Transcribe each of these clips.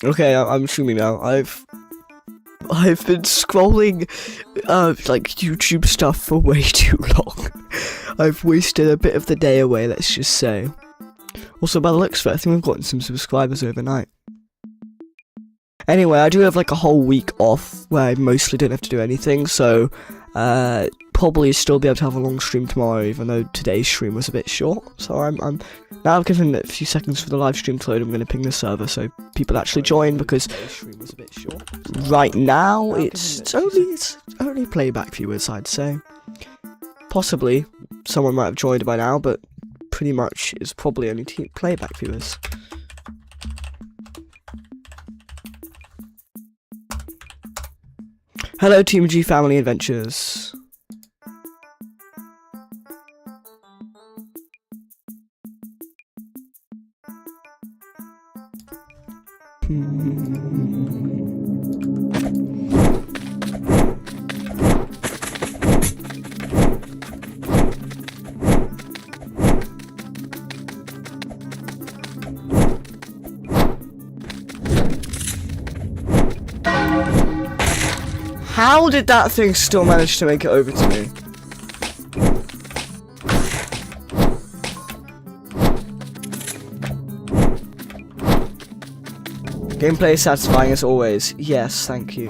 Okay, I'm assuming now. I've been scrolling like YouTube stuff for way too long. I've wasted a bit of the day away, let's just say. Also, by the looks of it, I think we've gotten some subscribers overnight. Anyway, I do have like a whole week off where I mostly don't have to do anything, so probably still be able to have a long stream tomorrow, even though today's stream was a bit short. So I'm now I've given it a few seconds for the live stream to load. I'm going to ping the server so people actually join, because right now it's only playback viewers, I'd say. Possibly someone might have joined by now, but pretty much it's probably only playback viewers. Hello, Team G Family Adventures. How did that thing still manage to make it over to me? Gameplay is satisfying as always. Yes, thank you.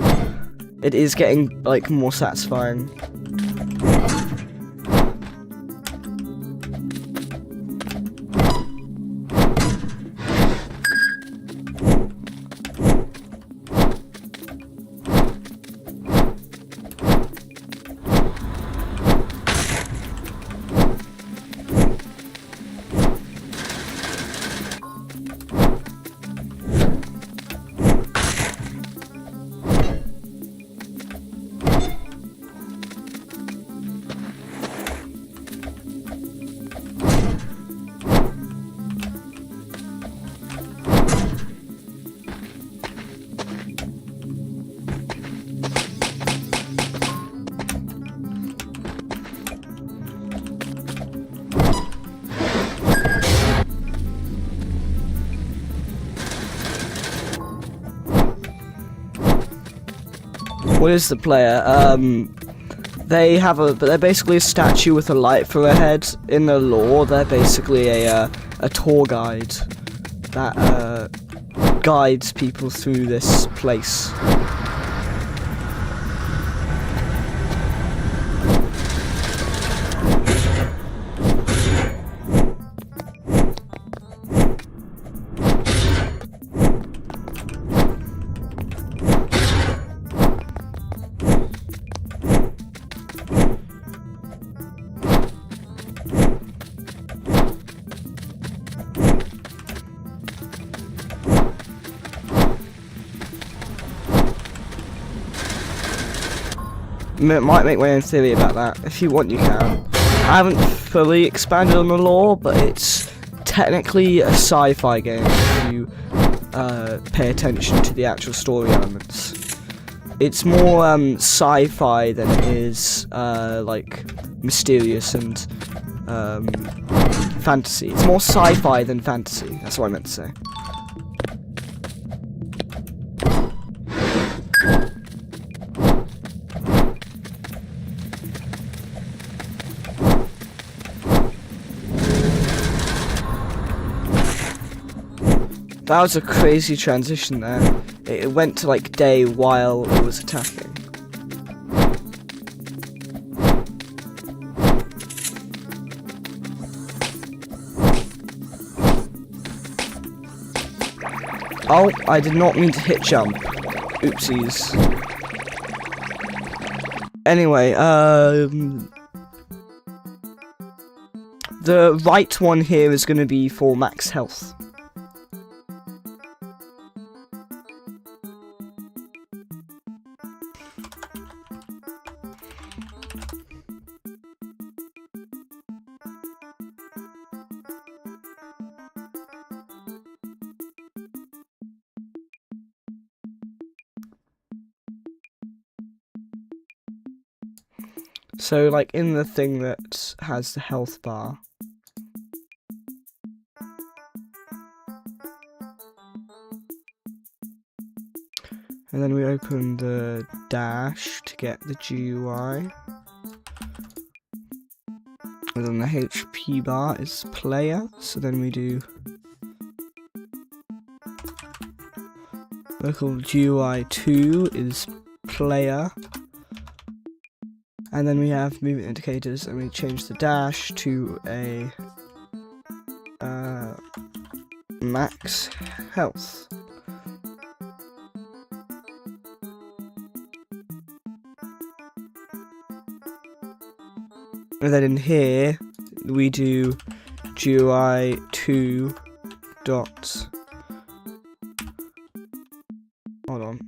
It is getting, like, more satisfying. What is the player? They're basically a statue with a light for a head. In the lore, they're basically a tour guide that guides people through this place. Might make my own theory about that. If you want, you can. I haven't fully expanded on the lore, but it's technically a sci-fi game if you pay attention to the actual story elements. It's more sci-fi than it is like mysterious and fantasy. It's more sci-fi than fantasy. That's what I meant to say. That was a crazy transition there. It went to like day while it was attacking. Oh, I did not mean to hit jump. Oopsies. Anyway, the right one here is going to be for max health. So, like, in the thing that has the health bar, And then we open the dash to get the GUI. And then the HP bar is player, so then we do local GUI 2 is player. And then we have movement indicators, and we change the dash to a max health. And then in here we do GUI 2 dot. Hold on.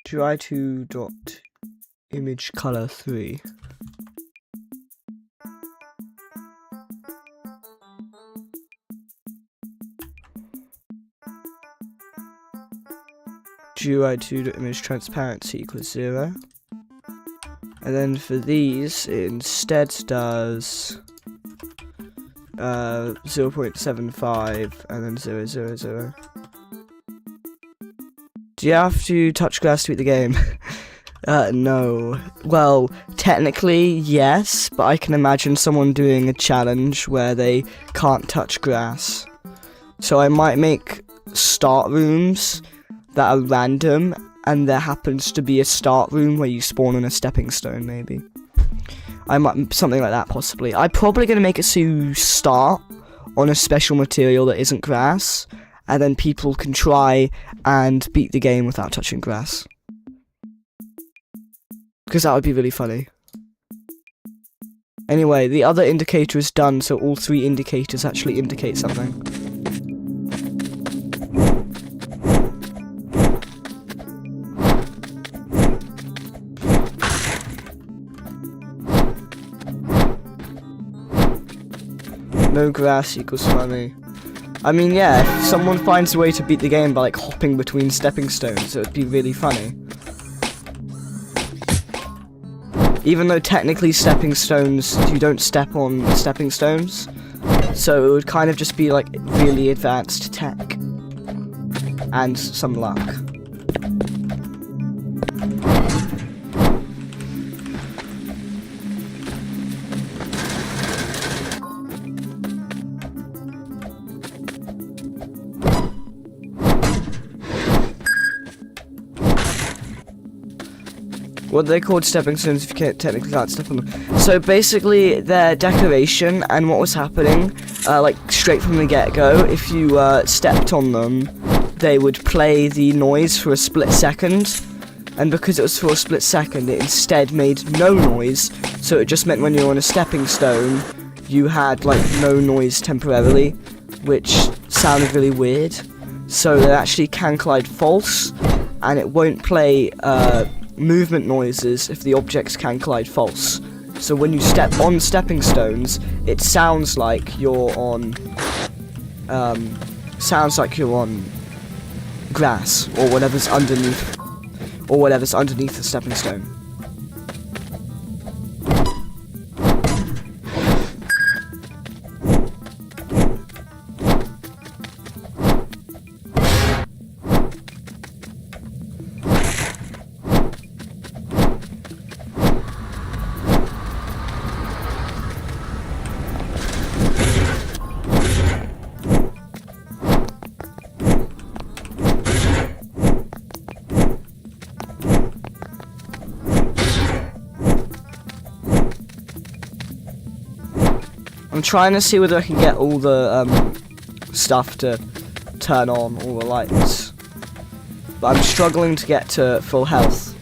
GUI 2 dot image color 3. GUI 2 dot image transparency equals 0. And then for these, it instead does 0.75 and then 0.00. Do you have to touch grass to beat the game? No. Well, technically, yes, but I can imagine someone doing a challenge where they can't touch grass. So I might make start rooms that are random, and there happens to be a start room where you spawn on a stepping stone, maybe. I might, something like that, possibly. I'm probably going to make it so you start on a special material that isn't grass, and then people can try and beat the game without touching grass. Because that would be really funny. Anyway, the other indicator is done, so all 3 indicators actually indicate something. No grass equals funny. I mean, yeah, if someone finds a way to beat the game by like hopping between stepping stones, it would be really funny. Even though technically stepping stones, you don't step on stepping stones, so it would kind of just be like really advanced tech. And some luck. What they called stepping stones if you technically can't step on them. So basically, they're decoration, and what was happening, like straight from the get-go, if you stepped on them, they would play the noise for a split second, and because it was for a split second, it instead made no noise, so it just meant when you were on a stepping stone, you had like no noise temporarily, which sounded really weird. So they actually can collide false, and it won't play movement noises if the objects can collide false. So when you step on stepping stones, it sounds like you're on grass or whatever's underneath the stepping stone. I'm trying to see whether I can get all the stuff to turn on, all the lights. But I'm struggling to get to full health.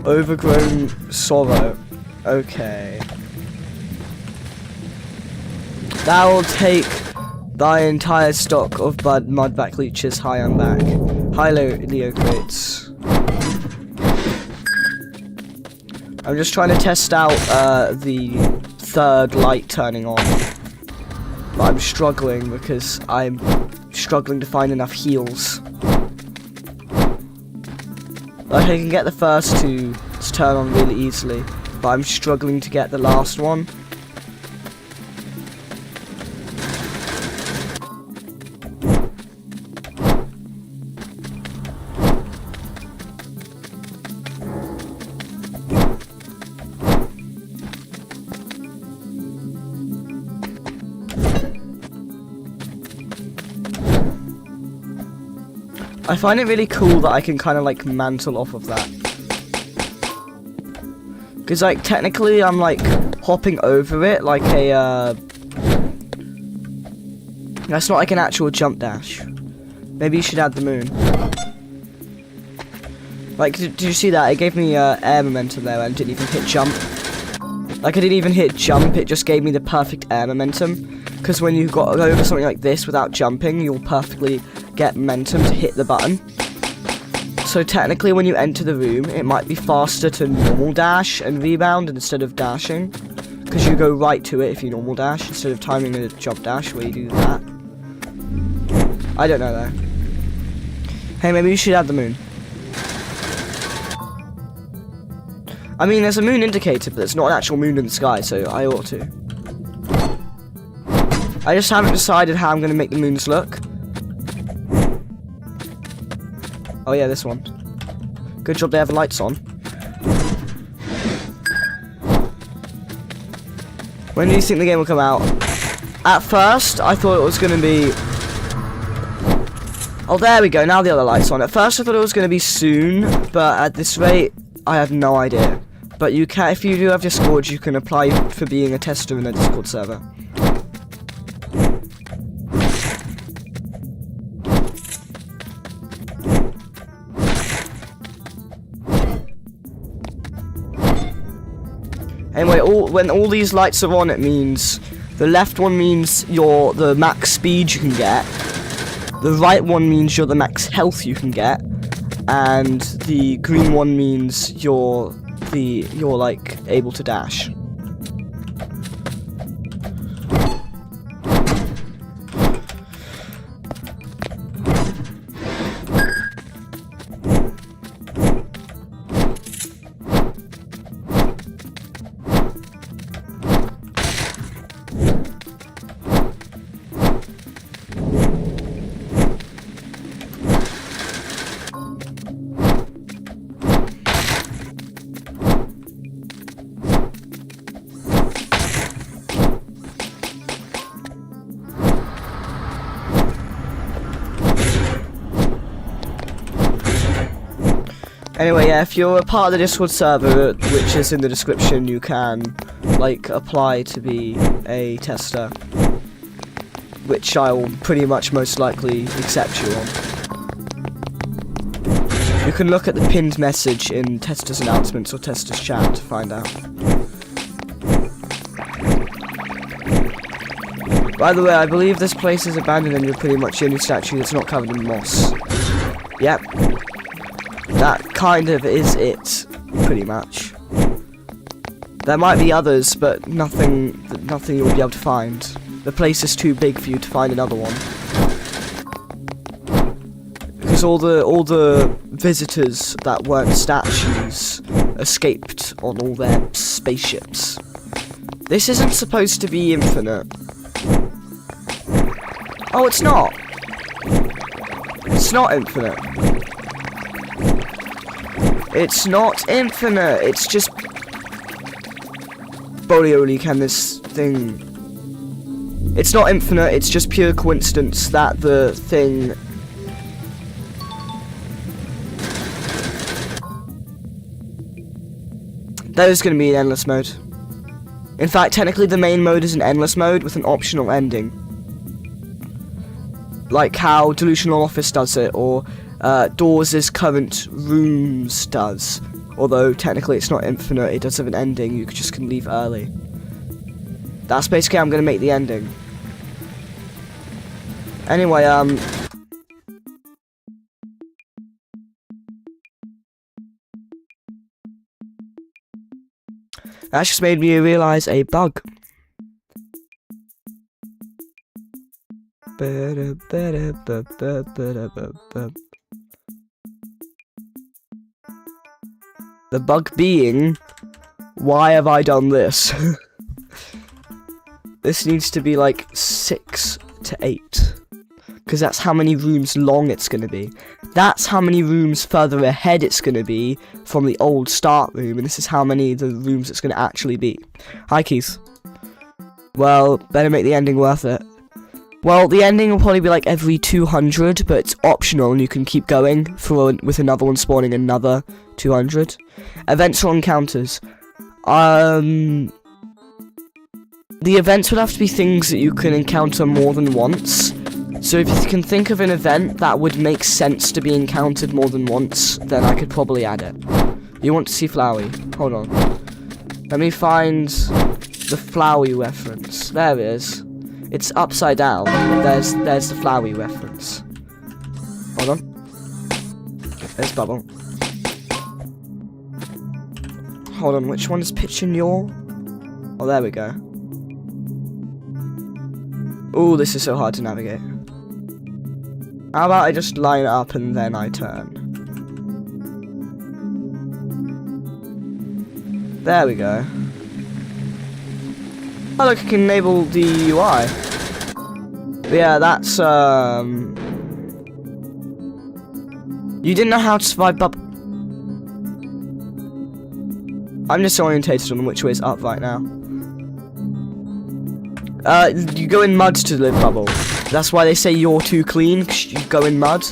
Overgrown sorrow. Okay. That will take thy entire stock of mudback leeches high and back. Hi, Leo crates. I'm just trying to test out the third light turning on. But I'm struggling because I'm struggling to find enough heals. Like, I can get the first two to turn on really easily, but I'm struggling to get the last one. I find it really cool that I can kind of like mantle off of that. Because like technically I'm like hopping over it like a that's not like an actual jump dash. Maybe you should add the moon. Like did you see that? It gave me air momentum there and didn't even hit jump. Like I didn't even hit jump, it just gave me the perfect air momentum. Because when you go over something like this without jumping, you'll perfectly get momentum to hit the button. So technically when you enter the room, it might be faster to normal dash and rebound instead of dashing. Because you go right to it if you normal dash, instead of timing a jump dash where you do that. I don't know though. Hey, maybe you should add the moon. I mean, there's a moon indicator, but it's not an actual moon in the sky, so I ought to. I just haven't decided how I'm going to make the moons look. Oh yeah, this one. Good job they have the lights on. When do you think the game will come out? At first, I thought it was going to be... Oh, there we go, now the other light's on. At first, I thought it was going to be soon, but at this rate, I have no idea. But you can, if you do have Discord, you can apply for being a tester in a Discord server. Anyway, when all these lights are on, it means the left one means you're the max speed you can get, the right one means you're the max health you can get, and the green one means you're like able to dash. Anyway, yeah, if you're a part of the Discord server, which is in the description, you can, like, apply to be a tester. Which I will pretty much most likely accept you on. You can look at the pinned message in testers announcements or testers chat to find out. By the way, I believe this place is abandoned and you're pretty much the only statue that's not covered in moss. Yep. That kind of is it, pretty much. There might be others, but nothing you'll be able to find. The place is too big for you to find another one. Because all the visitors that weren't statues escaped on all their spaceships. This isn't supposed to be infinite. Oh, it's not. It's not infinite. It's not infinite, it's just... Bolioli, can this thing... It's not infinite, it's just pure coincidence that the thing... That is going to be an endless mode. In fact, technically the main mode is an endless mode with an optional ending. Like how Delusional Office does it, or... Doors' current rooms does. Although technically it's not infinite, it does have an ending, you just can leave early. That's basically how I'm gonna make the ending. Anyway, That just made me realise a bug. The bug being, why have I done this? This needs to be like 6 to 8. Because that's how many rooms long it's going to be. That's how many rooms further ahead it's going to be from the old start room. And this is how many the rooms it's going to actually be. Hi, Keith. Well, better make the ending worth it. Well, the ending will probably be like every 200, but it's optional and you can keep going with another one spawning another 200. Events or encounters. The events would have to be things that you can encounter more than once. So if you can think of an event that would make sense to be encountered more than once, then I could probably add it. You want to see Flowey? Hold on. Let me find the Flowey reference. There it is. It's upside down. There's the Flowey reference. Hold on. There's Bubble. Hold on, which one is pitching your? Oh, there we go. Ooh, this is so hard to navigate. How about I just line it up and then I turn? There we go. Oh look, I can enable the UI. But yeah, that's you didn't know how to survive bubble. I'm disorientated on which way is up right now. You go in mud to live bubble. That's why they say you're too clean, 'cause you go in mud.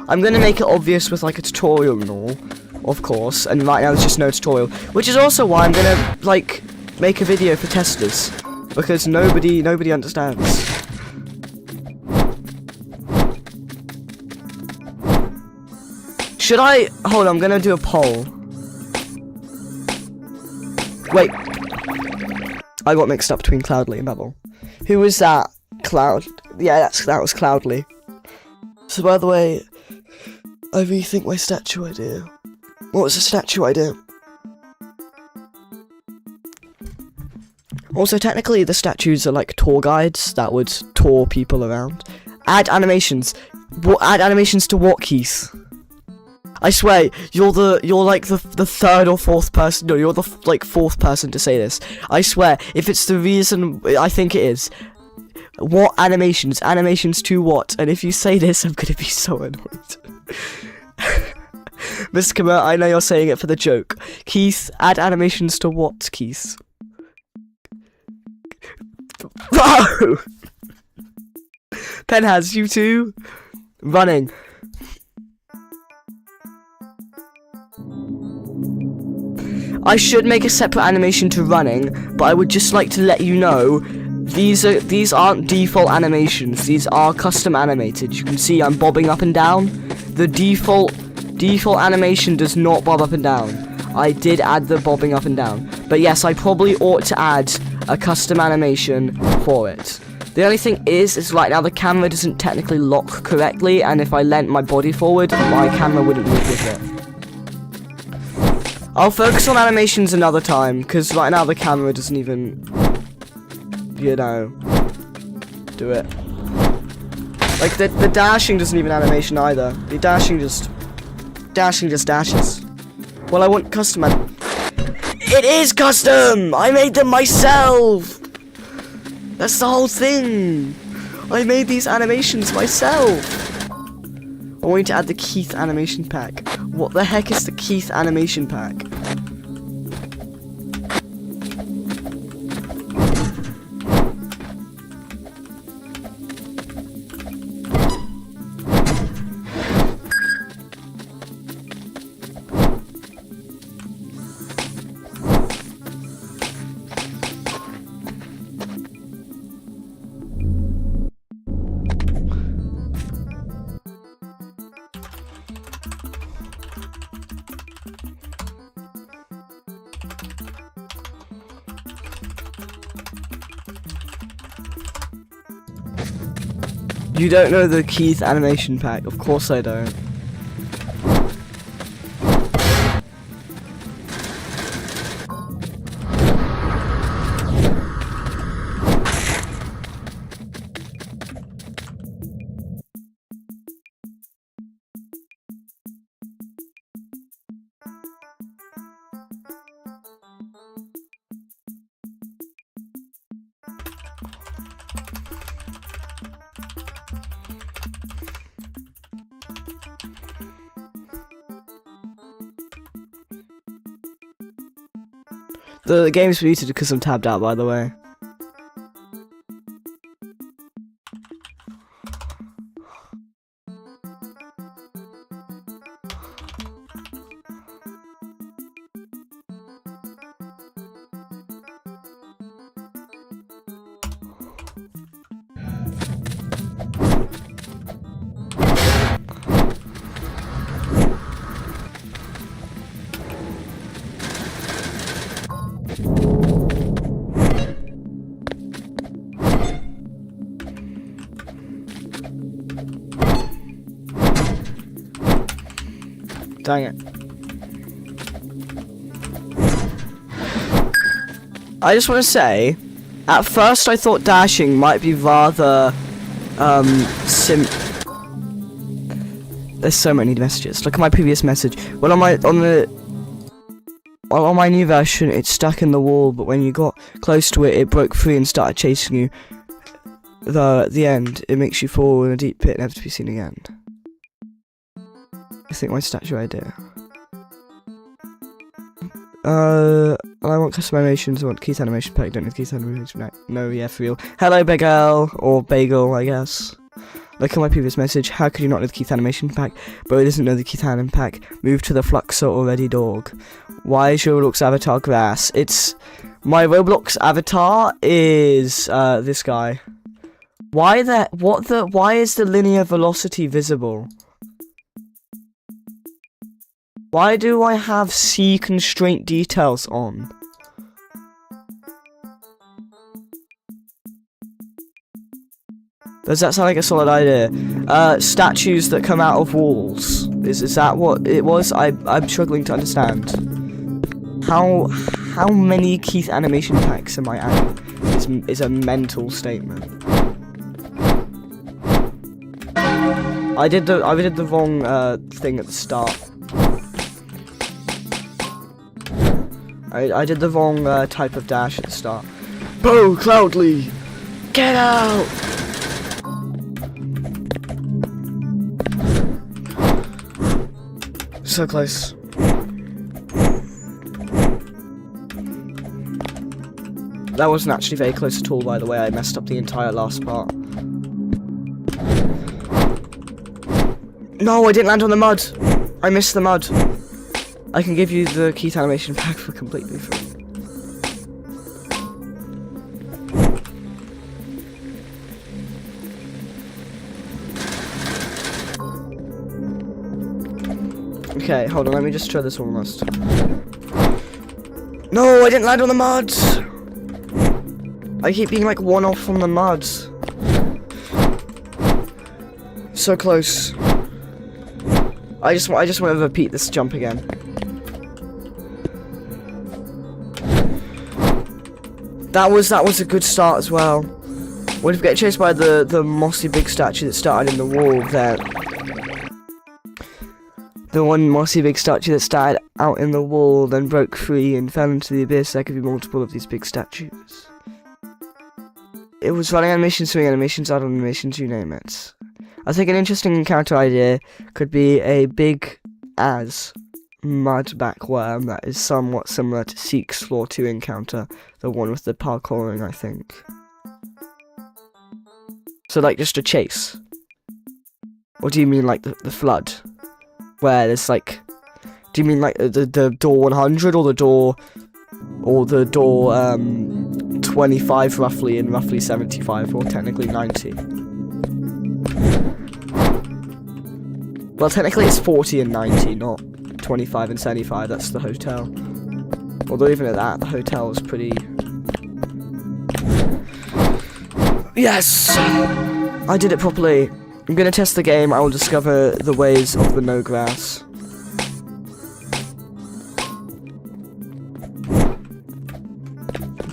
I'm gonna make it obvious with like a tutorial and all, of course, and right now there's just no tutorial. Which is also why I'm gonna, like, make a video for testers. Because nobody understands. Should I... Hold on, I'm gonna do a poll. Wait. I got mixed up between Cloudly and Bubble. Who was that? Cloud. Yeah, that was Cloudly. So by the way, I rethink my statue idea. What was the statue idea? Also, technically, the statues are like tour guides that would tour people around. Add animations. Add animations to what, Keith? I swear, you're like the third or fourth person. No, you're the like fourth person to say this. I swear, if it's the reason, I think it is. What animations? Animations to what? And if you say this, I'm gonna be so annoyed. Mr. Kammer, I know you're saying it for the joke. Keith, add animations to what, Keith? Whoa! Pen has you two running. I should make a separate animation to running, but I would just like to let you know these aren't default animations. These are custom animated. You can see I'm bobbing up and down. The default animation does not bob up and down. I did add the bobbing up and down. But yes, I probably ought to add a custom animation for it. The only thing is right now the camera doesn't technically lock correctly, and if I leant my body forward, my camera wouldn't move with it. I'll focus on animations another time, because right now the camera doesn't even, you know, do it. Like, the dashing doesn't even animation either. The dashing just dashes. Well, I want custom It is custom! I made them myself! That's the whole thing! I made these animations myself! I want you to add the Keith animation pack. What the heck is the Keith animation pack? You don't know the Keith animation pack? Of course I don't. The game's muted because I'm tabbed out, by the way. Dang it. I just want to say, at first I thought dashing might be rather, There's so many messages. Look at my previous message. Well, on my new version, it's stuck in the wall, but when you got close to it, it broke free and started chasing you. Though, at the end, it makes you fall in a deep pit, never to be seen again. I think my statue idea. I want custom animations, I want Keith animation pack, don't need Keith animation pack. No, yeah, for real. Hello, Big L, or Bagel, I guess. Look at my previous message, how could you not know the Keith animation pack? Bro doesn't know the Keith anim pack. Move to the Fluxer already, dog. Why is your Roblox avatar grass? My Roblox avatar is, this guy. Why is the linear velocity visible? Why do I have C constraint details on? Does that sound like a solid idea? Statues that come out of walls. Is that what it was? I'm struggling to understand. How many Keith animation packs am I adding? Is a mental statement. I did the wrong thing at the start. I did the wrong type of dash at the start. Bo Cloudly! Get out! So close. That wasn't actually very close at all, by the way. I messed up the entire last part. No, I didn't land on the mud! I missed the mud. I can give you the Keith animation pack for completely free. Okay, hold on, let me just try this one last. No, I didn't land on the mud! I keep being like one off from the mud. So close. I just want to repeat this jump again. That was a good start as well. What if we get chased by the mossy big statue that started in the wall there? The one mossy big statue that started out in the wall, then broke free and fell into the abyss. There could be multiple of these big statues. It was running animations, swing animations, out animations, you name it. I think an interesting encounter idea could be a big as mud backworm that is somewhat similar to Seek's Floor 2 encounter, the one with the parkouring, I think. So like just a chase. Or do you mean like the flood? Where there's like, do you mean like the door 100 or the door 25 roughly and roughly 75 or technically 90? Well, technically it's 40 and 90, not 25 and 75, that's the hotel. Although even at that, the hotel is pretty... Yes! I did it properly. I'm gonna test the game, I will discover the ways of the no grass.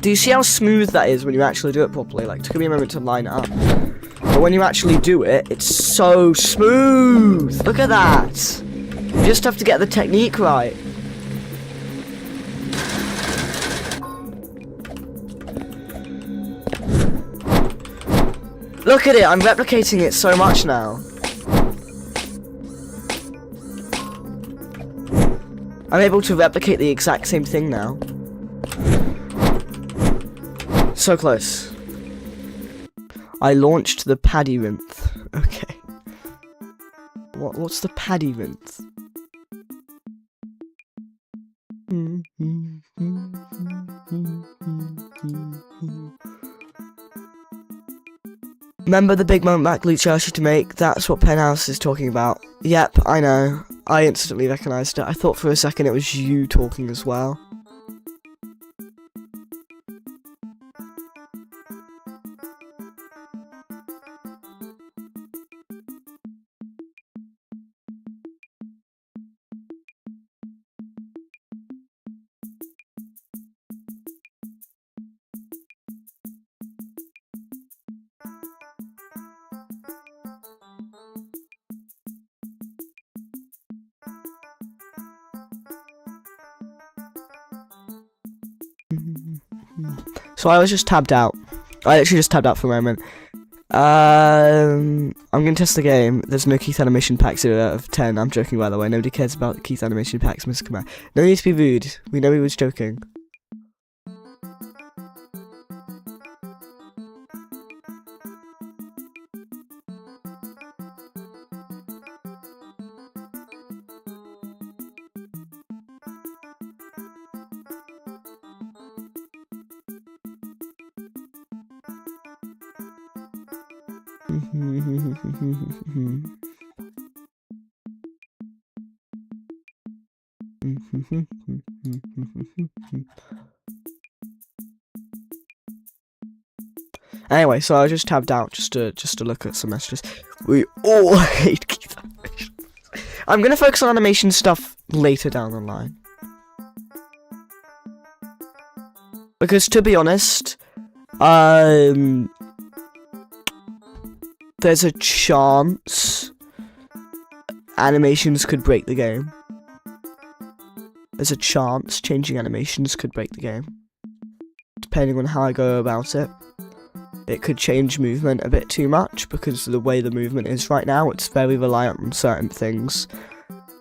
Do you see how smooth that is when you actually do it properly? Like, it took me a moment to line it up. But when you actually do it, it's so smooth! Look at that! You just have to get the technique right. Look at it, I'm replicating it so much now. I'm able to replicate the exact same thing now. So close. I launched the paddy rinth. Okay. What's the paddy rinth? Remember the big moment Mac glitch asked you to make? That's what Penthouse is talking about. Yep, I know. I instantly recognised it. I thought for a second it was you talking as well. So I was just tabbed out. I actually just tabbed out for a moment. I'm gonna test the game. There's no Keith animation packs 0 out of 10. I'm joking, by the way. Nobody cares about Keith animation packs, Mr. Command. No need to be rude. We know he was joking. Anyway, so I just tabbed out just to look at some messages. We all hate Keith animations. I'm gonna focus on animation stuff later down the line. Because to be honest, there's a chance animations could break the game. There's a chance changing animations could break the game. Depending on how I go about it. It could change movement a bit too much, because the way the movement is right now, it's very reliant on certain things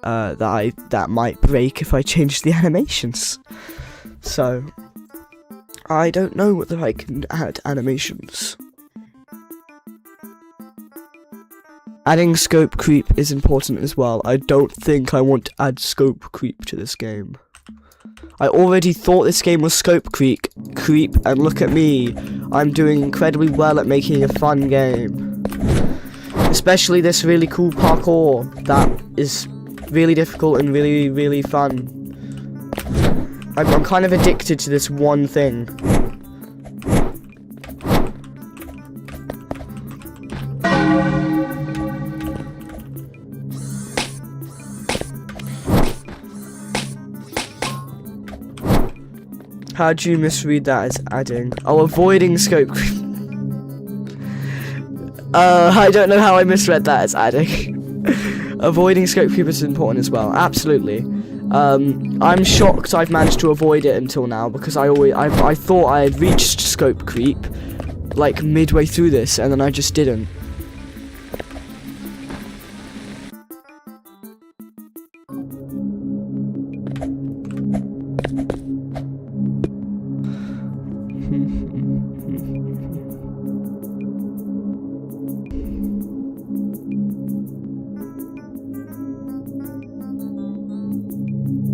that might break if I change the animations. So, I don't know whether I can add animations. Adding scope creep is important as well. I don't think I want to add scope creep to this game. I already thought this game was scope creep, and look at me. I'm doing incredibly well at making a fun game. Especially this really cool parkour that is really difficult and really, really fun. I'm kind of addicted to this one thing. How do you misread that as adding? Oh, avoiding scope creep. I don't know how I misread that as adding. Avoiding scope creep is important as well. Absolutely. I'm shocked I've managed to avoid it until now, because I thought I had reached scope creep like midway through this, and then I just didn't.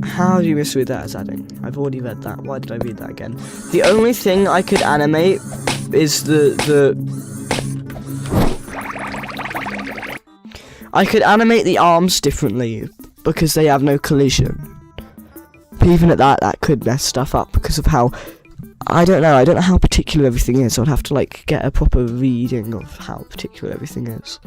How do you misread that as adding? I've already read that. Why did I read that again? The only thing I could animate is I could animate the arms differently because they have no collision. But even at that, that could mess stuff up because of how... I don't know how particular everything is. So I'd have to like get a proper reading of how particular everything is.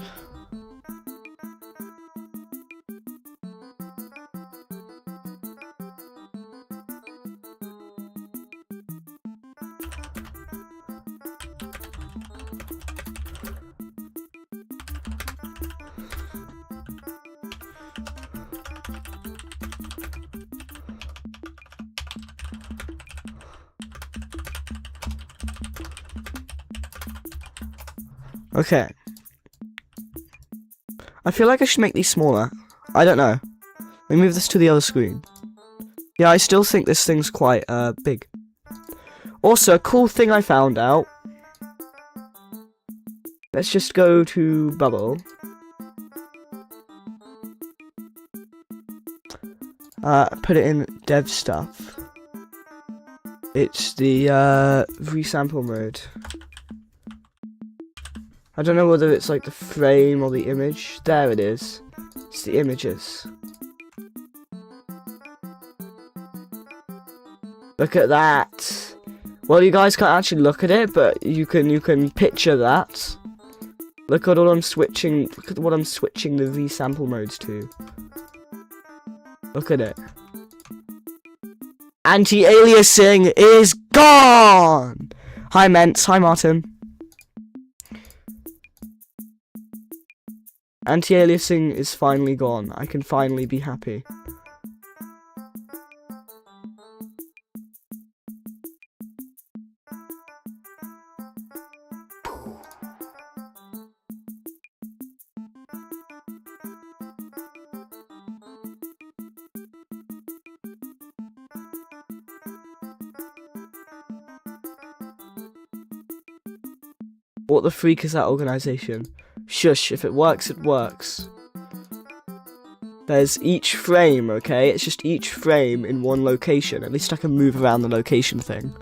Okay. I feel like I should make these smaller. I don't know. Let me move this to the other screen. Yeah, I still think this thing's quite big. Also, a cool thing I found out. Let's just go to Bubble. Put it in dev stuff. It's the resample mode. I don't know whether it's like the frame or the image. There it is. It's the images. Look at that. Well, you guys can't actually look at it, but you can picture that. Look at what I'm switching. Look at what I'm switching the resample modes to. Look at it. Anti-aliasing is gone! Hi, Ments. Hi, Martin. Anti-aliasing is finally gone. I can finally be happy. What the freak is that organization? Shush, if it works, it works. There's each frame, okay? It's just each frame in one location. At least I can move around the location thing.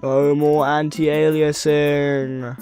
Oh, more anti-aliasing.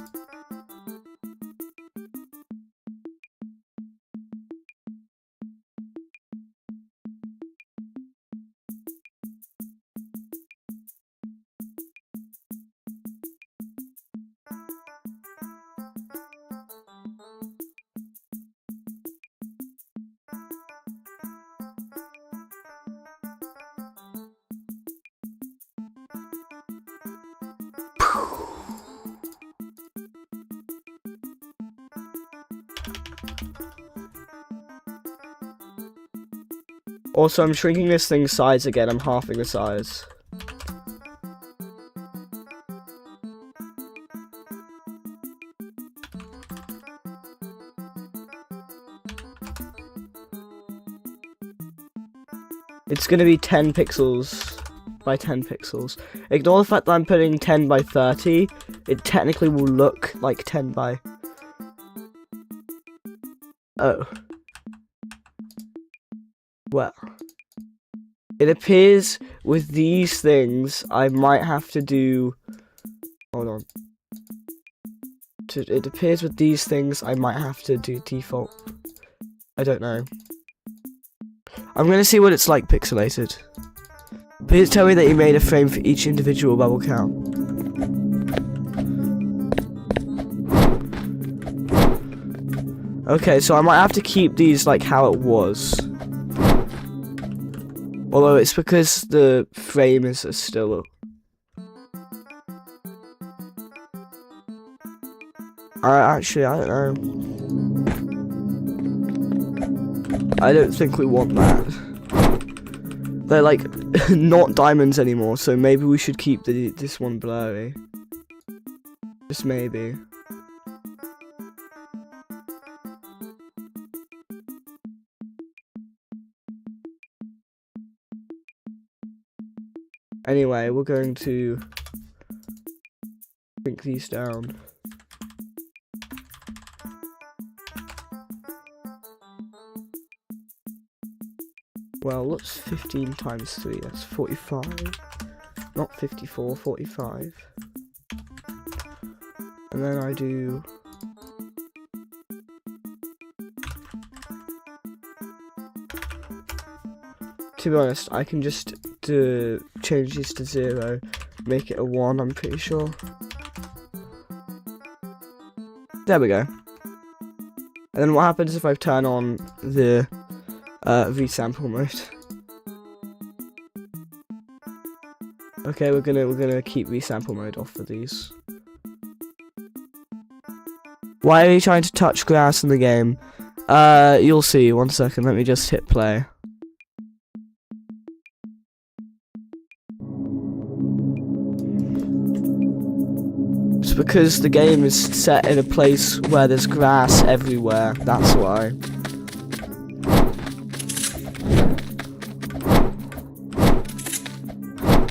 Also, I'm shrinking this thing's size again. I'm halving the size. It's gonna be 10 pixels by 10 pixels. Ignore the fact that I'm putting 10 by 30. It technically will look like 10 by... Oh. Well. It appears with these things, I might have to do... Hold on. It appears with these things, I might have to do default. I don't know. I'm gonna see what it's like pixelated. Please tell me that you made a frame for each individual bubble count. Okay, so I might have to keep these like how it was. Although it's because the frame is still... Actually, I don't know. I don't think we want that. They're like not diamonds anymore, so maybe we should keep this one blurry. Just maybe. Anyway, we're going to shrink these down. Well, what's 15 times 3? That's 45. Not 54, 45. And then I do... To be honest, I can just change these to 0, make it a 1, I'm pretty sure. There we go. And then what happens if I turn on the resample mode? Okay, we're gonna keep resample mode off for these. Why are you trying to touch grass in the game? You'll see. 1 second. Let me just hit play. because the game is set in a place where there's grass everywhere. That's why.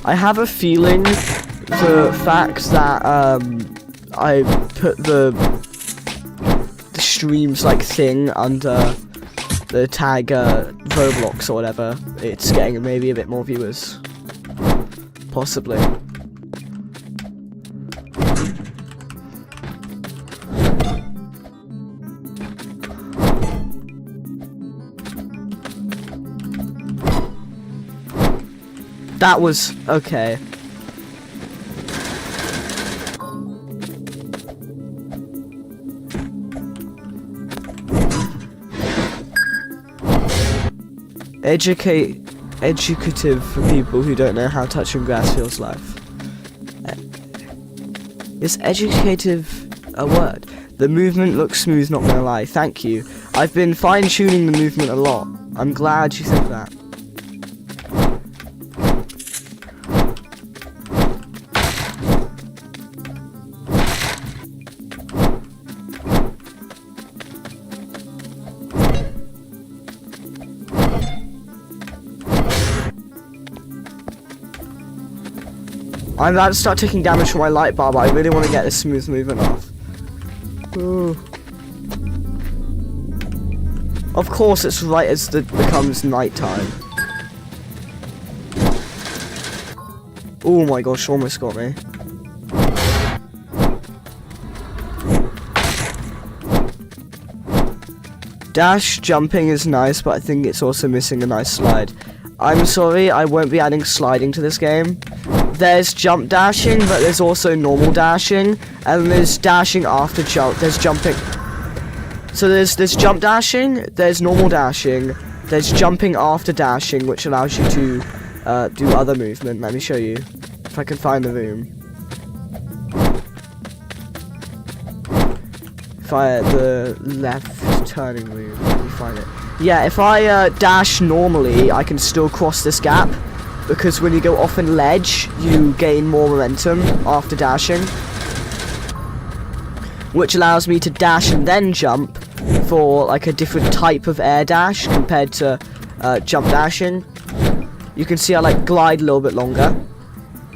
I have a feeling the fact that I put the streams like thing under the tag Roblox or whatever, it's getting maybe a bit more viewers. Possibly. That was okay. Educative for people who don't know how touching grass feels like. Is educative a word? The movement looks smooth, not gonna lie. Thank you. I've been fine-tuning the movement a lot. I'm glad you think that. I'm about to start taking damage from my light bar, but I really want to get this smooth movement off. Ooh. Of course, it's right as it becomes nighttime. Oh my gosh, almost got me. Dash jumping is nice, but I think it's also missing a nice slide. I'm sorry, I won't be adding sliding to this game. There's jump dashing, but there's also normal dashing, and there's dashing after jump. There's jumping. So there's jump dashing, there's normal dashing, there's jumping after dashing, which allows you to do other movement. Let me show you, if I can find the room. The left turning room. Let me find it. Yeah, if I dash normally, I can still cross this gap. Because when you go off in ledge, you gain more momentum after dashing. Which allows me to dash and then jump for like a different type of air dash compared to jump dashing. You can see I like glide a little bit longer.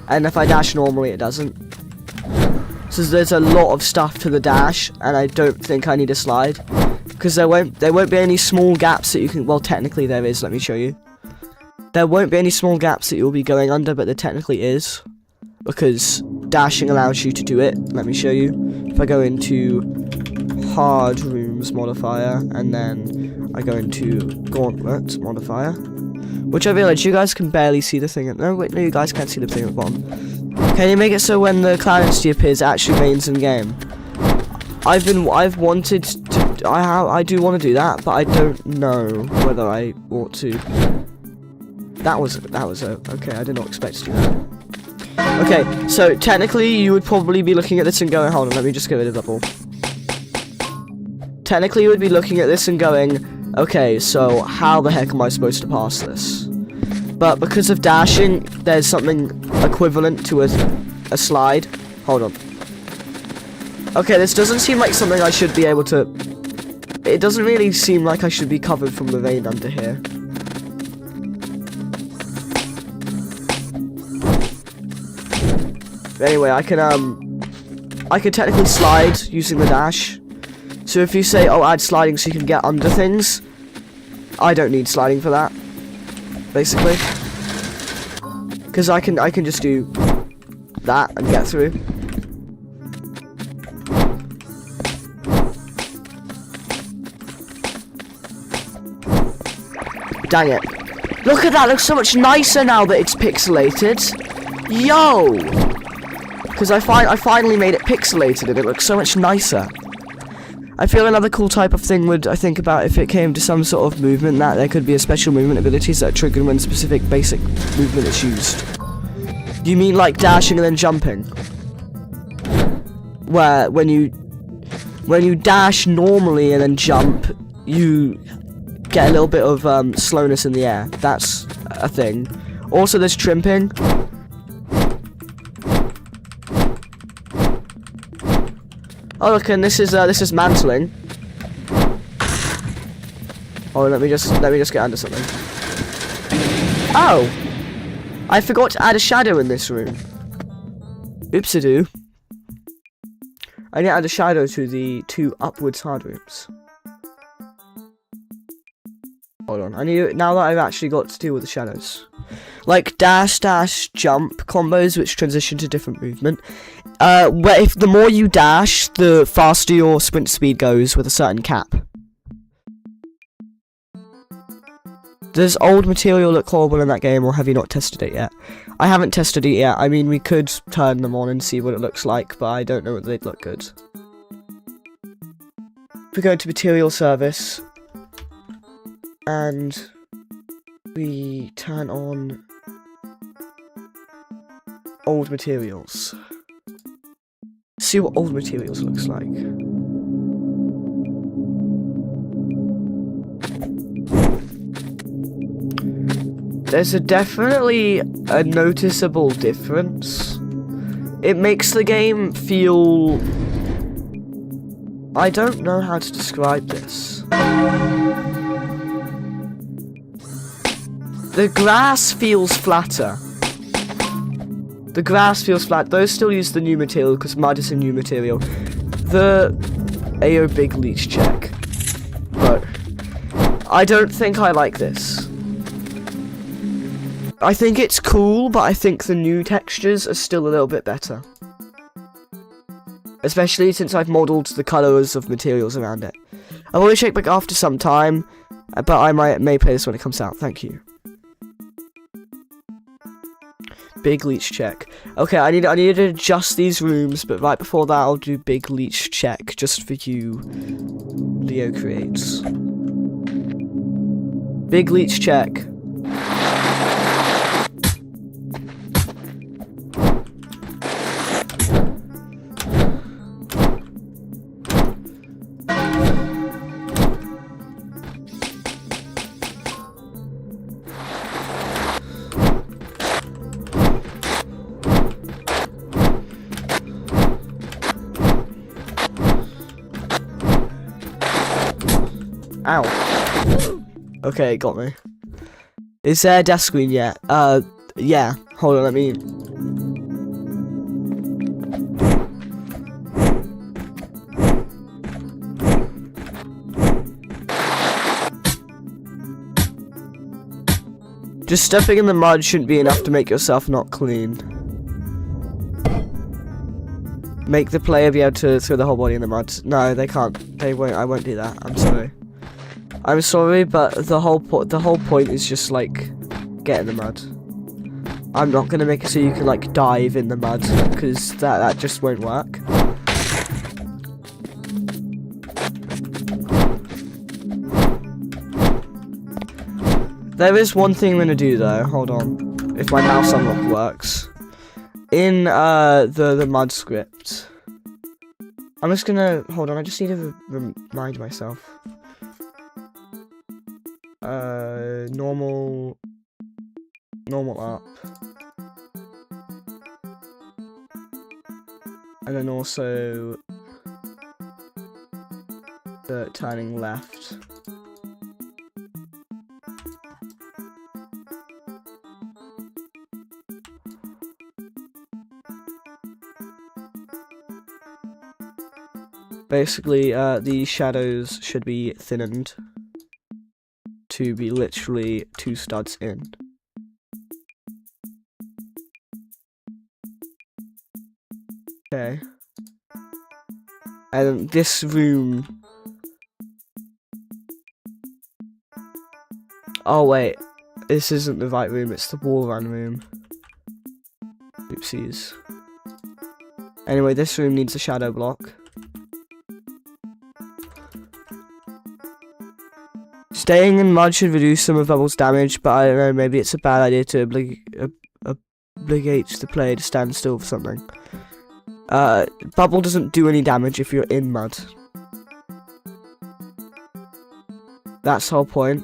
And if I dash normally, it doesn't. So there's a lot of stuff to the dash, and I don't think I need a slide. Because there won't be any small gaps that you can, well technically there is, let me show you. There won't be any small gaps that you'll be going under, but there technically is. Because dashing allows you to do it. Let me show you. If I go into hard rooms modifier, and then I go into gauntlet modifier. Which I realize you guys can barely see the thing. No, wait, no, you guys can't see the thing at the bottom. Can you make it so when the cloud entity appears, it actually remains in game? I've wanted to, I do want to do that, but I don't know whether I ought to. That was okay, I did not expect to do that. Okay, so technically you would probably be looking at this and going, hold on, let me just get rid of double. Technically you would be looking at this and going, okay, so how the heck am I supposed to pass this? But because of dashing, there's something equivalent to a slide. Hold on. Okay, this doesn't seem like something I should be able to... It doesn't really seem like I should be covered from the rain under here. Anyway, I can technically slide using the dash. So if you say, oh, add sliding so you can get under things, I don't need sliding for that, basically. Because I can just do that and get through. Dang it. Look at that, it looks so much nicer now that it's pixelated. Yo! Because I finally made it pixelated and it looks so much nicer. I feel another cool type of thing would, I think about if it came to some sort of movement, that there could be a special movement abilities that trigger when specific basic movement is used. You mean like dashing and then jumping? Where when you dash normally and then jump, you get a little bit of slowness in the air. That's a thing. Also there's trimping. Oh look, and this is mantling. Oh, let me just get under something. Oh! I forgot to add a shadow in this room. Oops-a-doo. I need to add a shadow to the 2 upward side rooms. Hold on, I need, now that I've actually got to deal with the shadows. Like dash dash jump combos which transition to different movement. Where if the more you dash, the faster your sprint speed goes with a certain cap. Does old material look horrible in that game, or have you not tested it yet? I haven't tested it yet. I mean, we could turn them on and see what it looks like, but I don't know whether they'd look good. If we go to material service, and we turn on old materials. See what old materials looks like. There's definitely a noticeable difference. It makes the game feel... I don't know how to describe this. The grass feels flatter. The grass feels flat. Those still use the new material because mud is a new material. The AO big leech check. But I don't think I like this. I think it's cool, but I think the new textures are still a little bit better. Especially since I've modelled the colours of materials around it. I'll always check back after some time, but I may play this when it comes out. Thank you. Big leech check. Okay, I need to adjust these rooms, but right before that I'll do big leech check just for you, Leo Creates. Big leech check. Ow. Okay, got me. Is there a death screen yet? Yeah. Hold on, let me... Just stepping in the mud shouldn't be enough to make yourself not clean. Make the player be able to throw the whole body in the mud. No, they can't. They won't. I won't do that. I'm sorry. I'm sorry, but the whole point is just like get in the mud. I'm not gonna make it so you can like dive in the mud because that just won't work. There is one thing I'm gonna do though. Hold on. If my mouse unlock works. In the mud script, I'm just gonna hold on. I just need to remind myself. Normal up, and then also the turning left. Basically, the shadows should be thinned to be literally 2 studs in. Okay. And this room... Oh wait, this isn't the right room, it's the wall run room. Oopsies. Anyway, this room needs a shadow block. Staying in mud should reduce some of Bubble's damage, but I don't know, maybe it's a bad idea to obligate the player to stand still for something. Bubble doesn't do any damage if you're in mud. That's the whole point.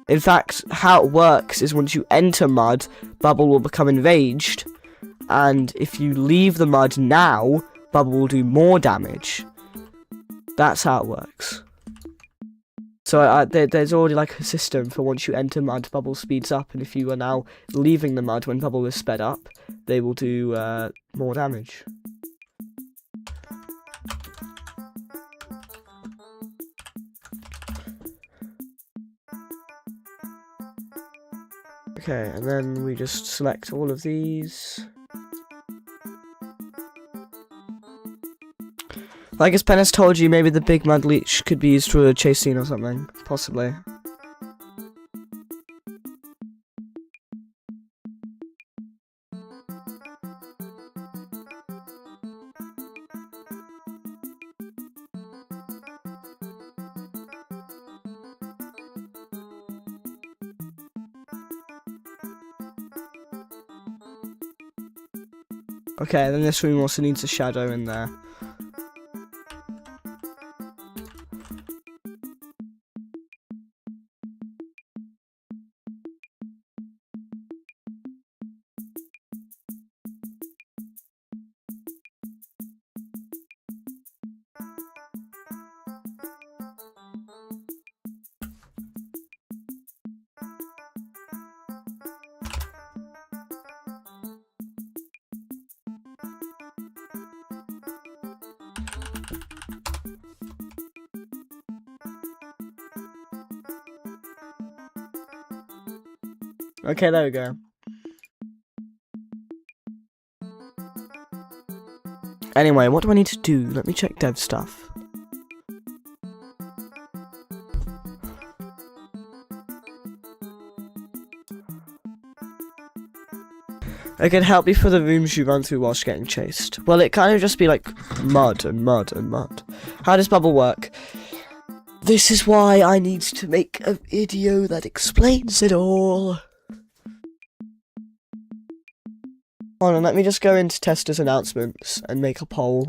In fact, how it works is once you enter mud, Bubble will become enraged, and if you leave the mud now, bubble will do more damage. That's how it works. So there's already like a system for once you enter mud, bubble speeds up, and if you are now leaving the mud when bubble is sped up, they will do more damage. Okay, and then we just select all of these. Like as Pen has told you, maybe the big mud leech could be used for a chase scene or something, possibly. Okay, then this room also needs a shadow in there. Okay, there we go. Anyway, what do I need to do? Let me check dev stuff. It can help you for the rooms you run through whilst getting chased. Well, it kind of just be like mud and mud and mud. How does bubble work? This is why I need to make a video that explains it all. Hold on, let me just go into testers announcements and make a poll.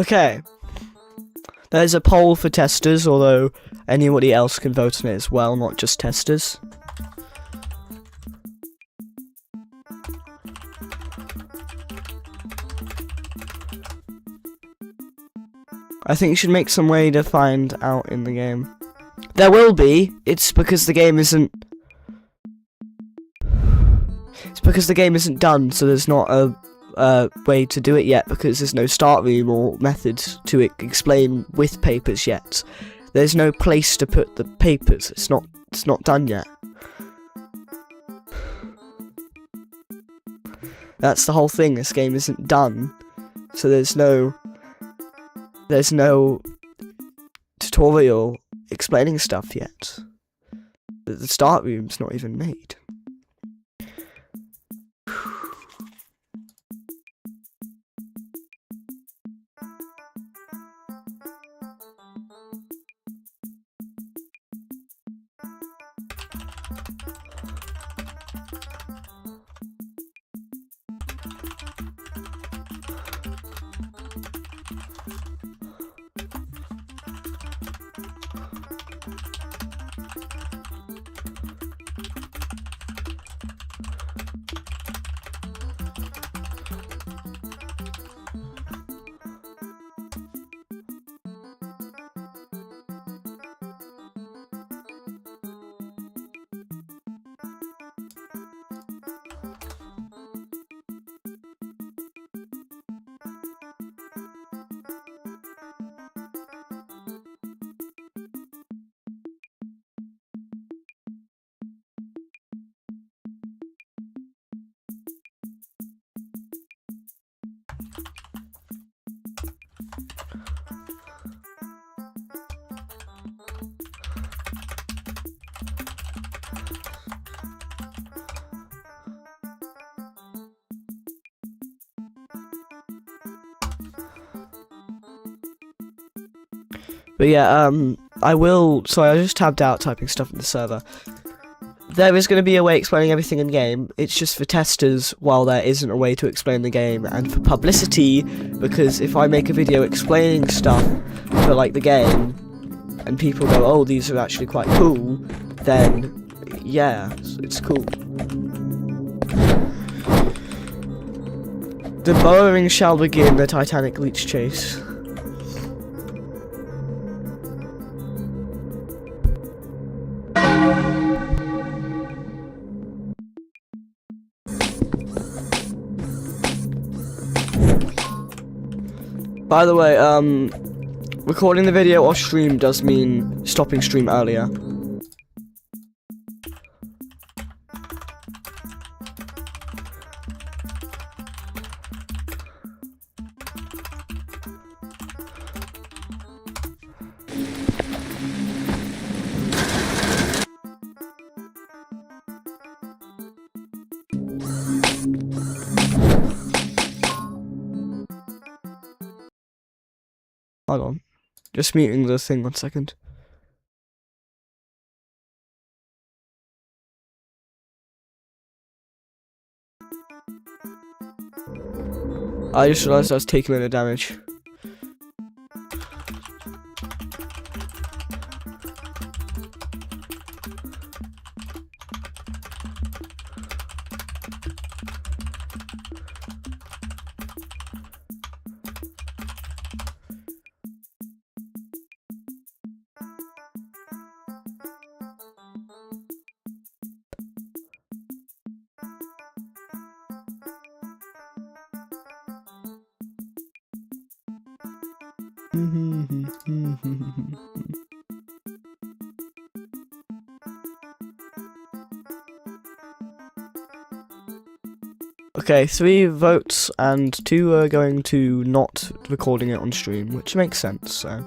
Okay. There's a poll for testers, although anybody else can vote on it as well, not just testers. I think you should make some way to find out in the game. There will be. It's because the game isn't... It's because the game isn't done, so there's not a way to do it yet, because there's no start room or method to explain with papers yet. There's no place to put the papers. It's not done yet. That's the whole thing. This game isn't done, so there's no tutorial explaining stuff yet. The start room's not even made. But yeah, I will. Sorry, I just tabbed out typing stuff in the server. There is going to be a way explaining everything in game. It's just for testers while there isn't a way to explain the game, and for publicity, because if I make a video explaining stuff for like the game and people go, oh, these are actually quite cool, then yeah, it's cool. The burrowing shall begin, the Titanic leech chase. By the way, recording the video off stream does mean stopping stream earlier. Hold on. Just muting the thing 1 second. I just realized I was taking a bit of damage. Okay, 3 votes and 2 are going to not recording it on stream, which makes sense, so.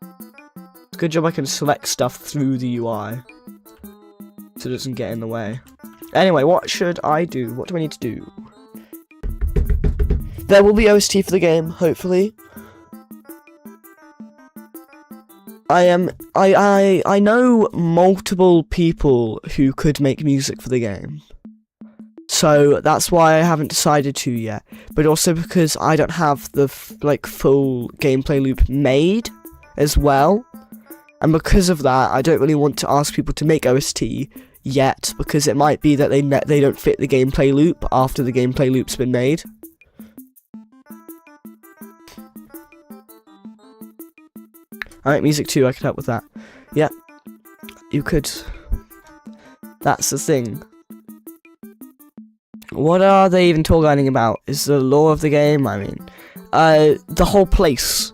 It's a good job I can select stuff through the UI, so it doesn't get in the way. Anyway, what should I do? What do I need to do? There will be OST for the game, hopefully. I know multiple people who could make music for the game. So that's why I haven't decided to yet. But also because I don't have the full gameplay loop made as well. And because of that, I don't really want to ask people to make OST yet, because it might be that they don't fit the gameplay loop after the gameplay loop's been made. I make music too, I could help with that. Yeah, you could. That's the thing. What are they even tour guiding about? Is the lore of the game? I mean, the whole place.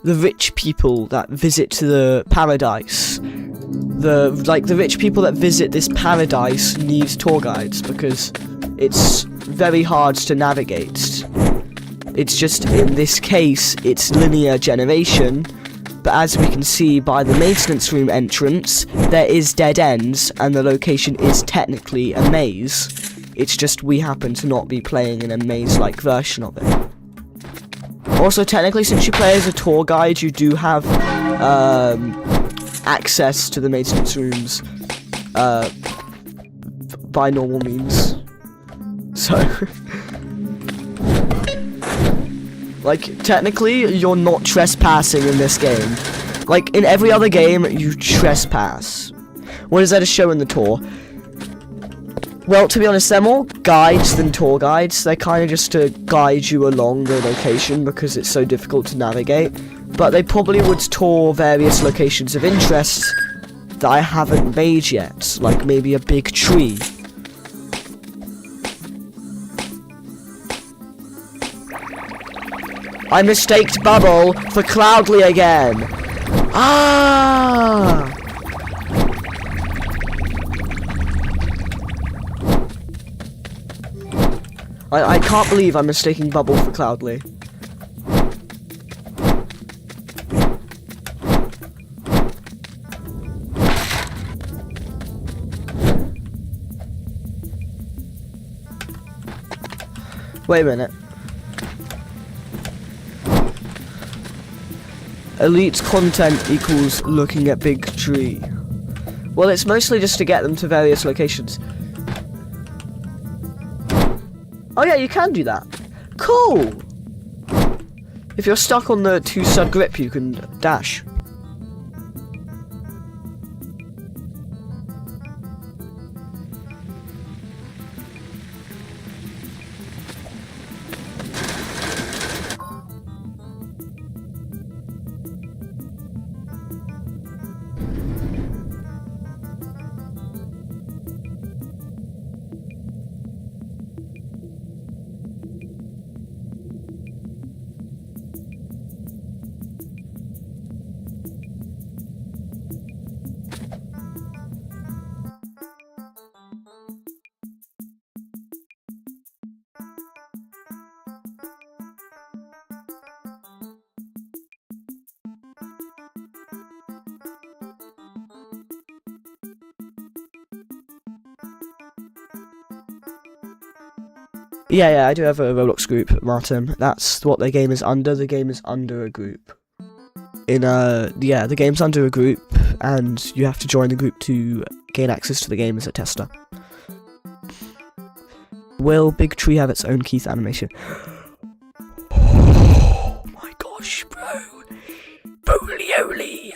The rich people that visit the paradise. The rich people that visit this paradise need tour guides because it's very hard to navigate. It's just, in this case, it's linear generation. But as we can see by the maintenance room entrance, there is dead ends, and the location is technically a maze. It's just we happen to not be playing in a maze-like version of it. Also, technically, since you play as a tour guide, you do have access to the maintenance rooms by normal means. So... like, technically, you're not trespassing in this game. Like, in every other game, you trespass. What is there to show in the tour? Well, to be honest, they're more guides than tour guides. They're kind of just to guide you along the location because it's so difficult to navigate. But they probably would tour various locations of interest that I haven't made yet. Like, maybe a big tree. I mistaked Bubble for Cloudly again. Ah! I can't believe I'm mistaking Bubble for Cloudly. Wait a minute. Elite content equals looking at big tree. Well, it's mostly just to get them to various locations. Oh yeah, you can do that. Cool! If you're stuck on the 2-stud grip, you can dash. Yeah, I do have a Roblox group, Martin. That's what the game is under. The game is under a group. The game's under a group, and you have to join the group to gain access to the game as a tester. Will Big Tree have its own Keith animation? Oh my gosh, bro. Bolioli.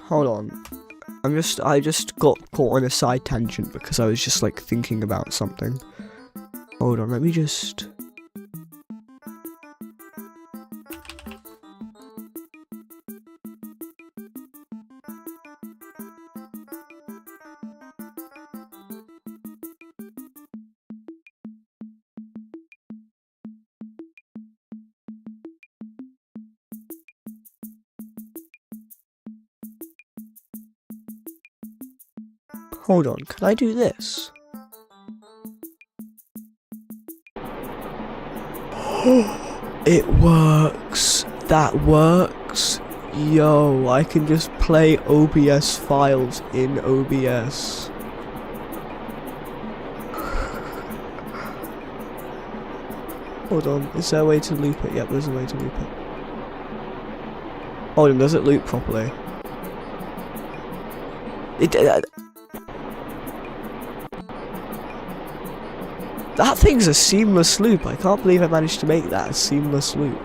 Hold on. I just got caught on a side tangent because I was just like thinking about something. Hold on, let me just... Hold on, can I do this? It works! That works! Yo, I can just play OBS files in OBS. Hold on, is there a way to loop it? Yep, there's a way to loop it. Hold on, does it loop properly? That thing's a seamless loop. I can't believe I managed to make that a seamless loop.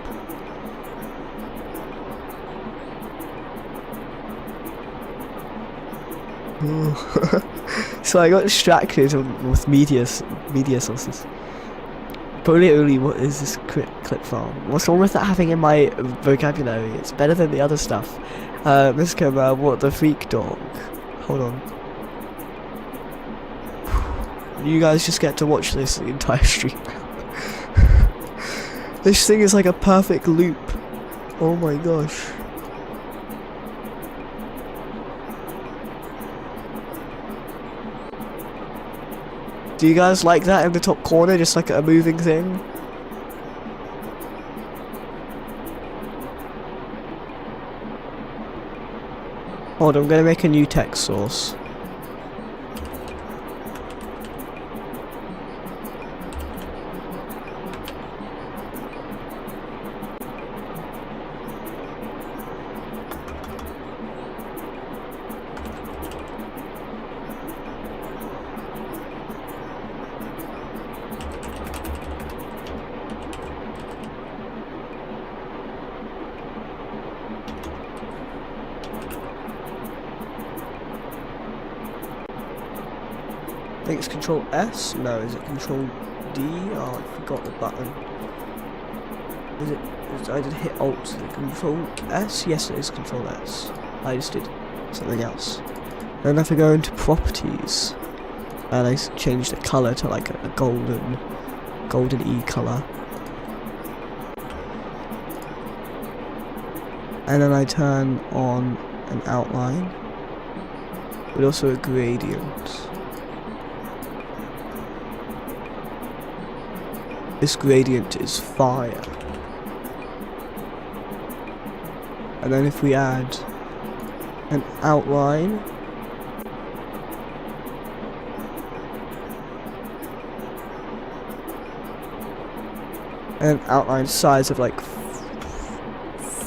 So I got distracted with media sources. Bolioli, what is this clip farm? What's wrong with that having in my vocabulary? It's better than the other stuff. Miss Kemba, what the freak dog? Hold on. You guys just get to watch this the entire stream. This thing is like a perfect loop. Oh my gosh. Do you guys like that in the top corner, just like a moving thing? Hold on, I'm gonna make a new text source. I think it's Control S? No, is it Control D? Oh, I forgot the button. I did hit Alt, Control S? Yes, it is Control S. I just did something else. Then if I go into properties, and I change the colour to like a golden E colour. And then I turn on an outline, but also a gradient. This gradient is fire. And then if we add an outline, and an outline size of like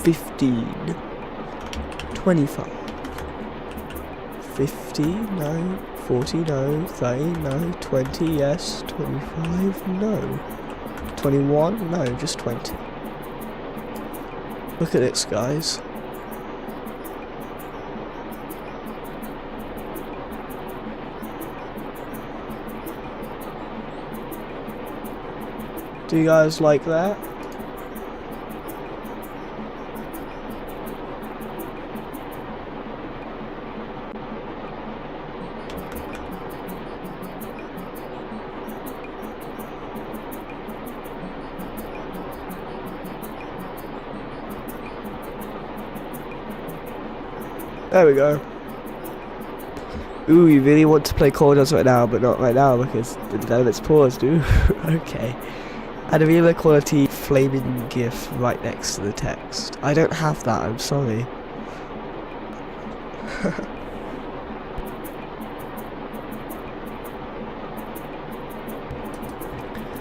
15, 25, 50, no, 40, no, 30, no, 20, yes, 25, no, 21, no, just 20. Look at this, guys. Do you guys like that? There we go. Ooh, you really want to play corners right now, but not right now because the development's paused, ooh. Okay. Add a really quality flaming GIF right next to the text. I don't have that, I'm sorry.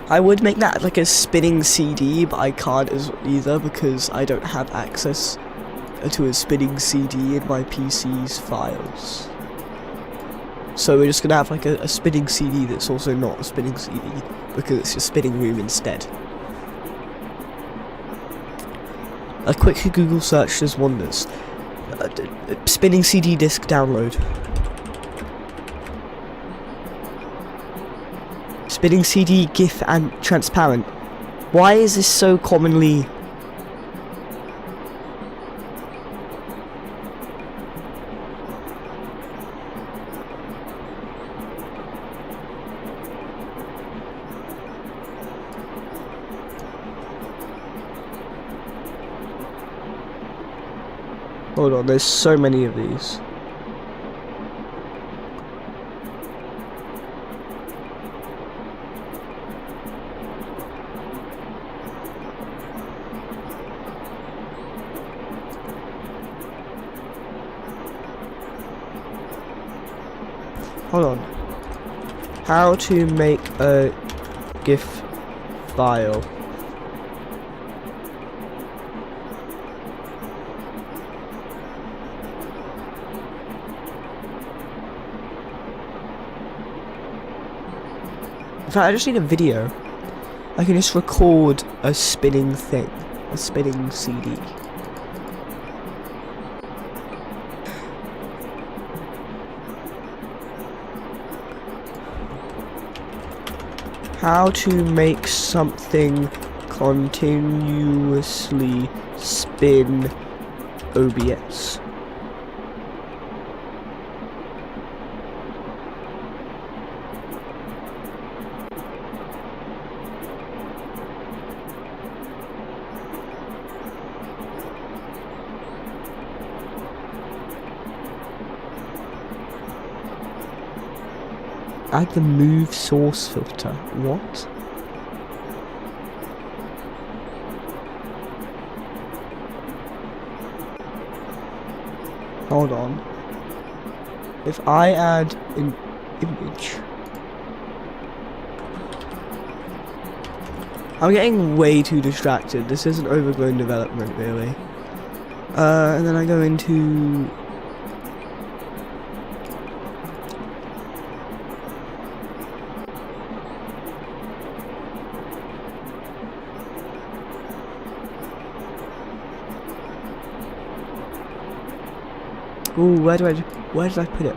I would make that like a spinning CD, but I can't either because I don't have access to a spinning CD in my PC's files. So we're just gonna have like a spinning CD that's also not a spinning CD because it's a spinning room instead. A quick Google search does wonders. Spinning CD disc download. Spinning CD GIF and transparent. Why is this so commonly? Hold on, there's so many of these. Hold on. How to make a GIF file. In fact, I just need a video. I can just record a spinning thing. A spinning CD. How to make something continuously spin OBS. Add the move source filter. What? Hold on. If I add an image. I'm getting way too distracted. This isn't overgrown development, really. And then I go into... Ooh, where did I put it?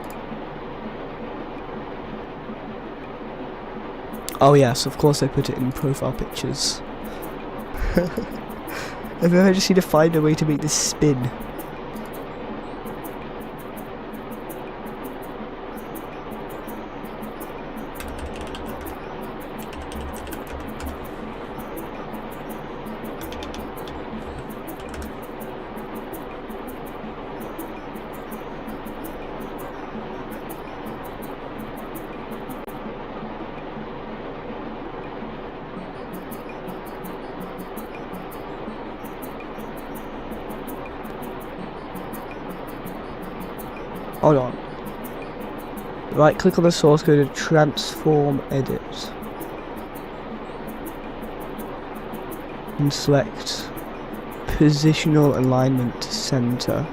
Oh yes, of course I put it in profile pictures. And then I just need to find a way to make this spin. Hold on. Right click on the source, go to transform edit. And select positional alignment to center.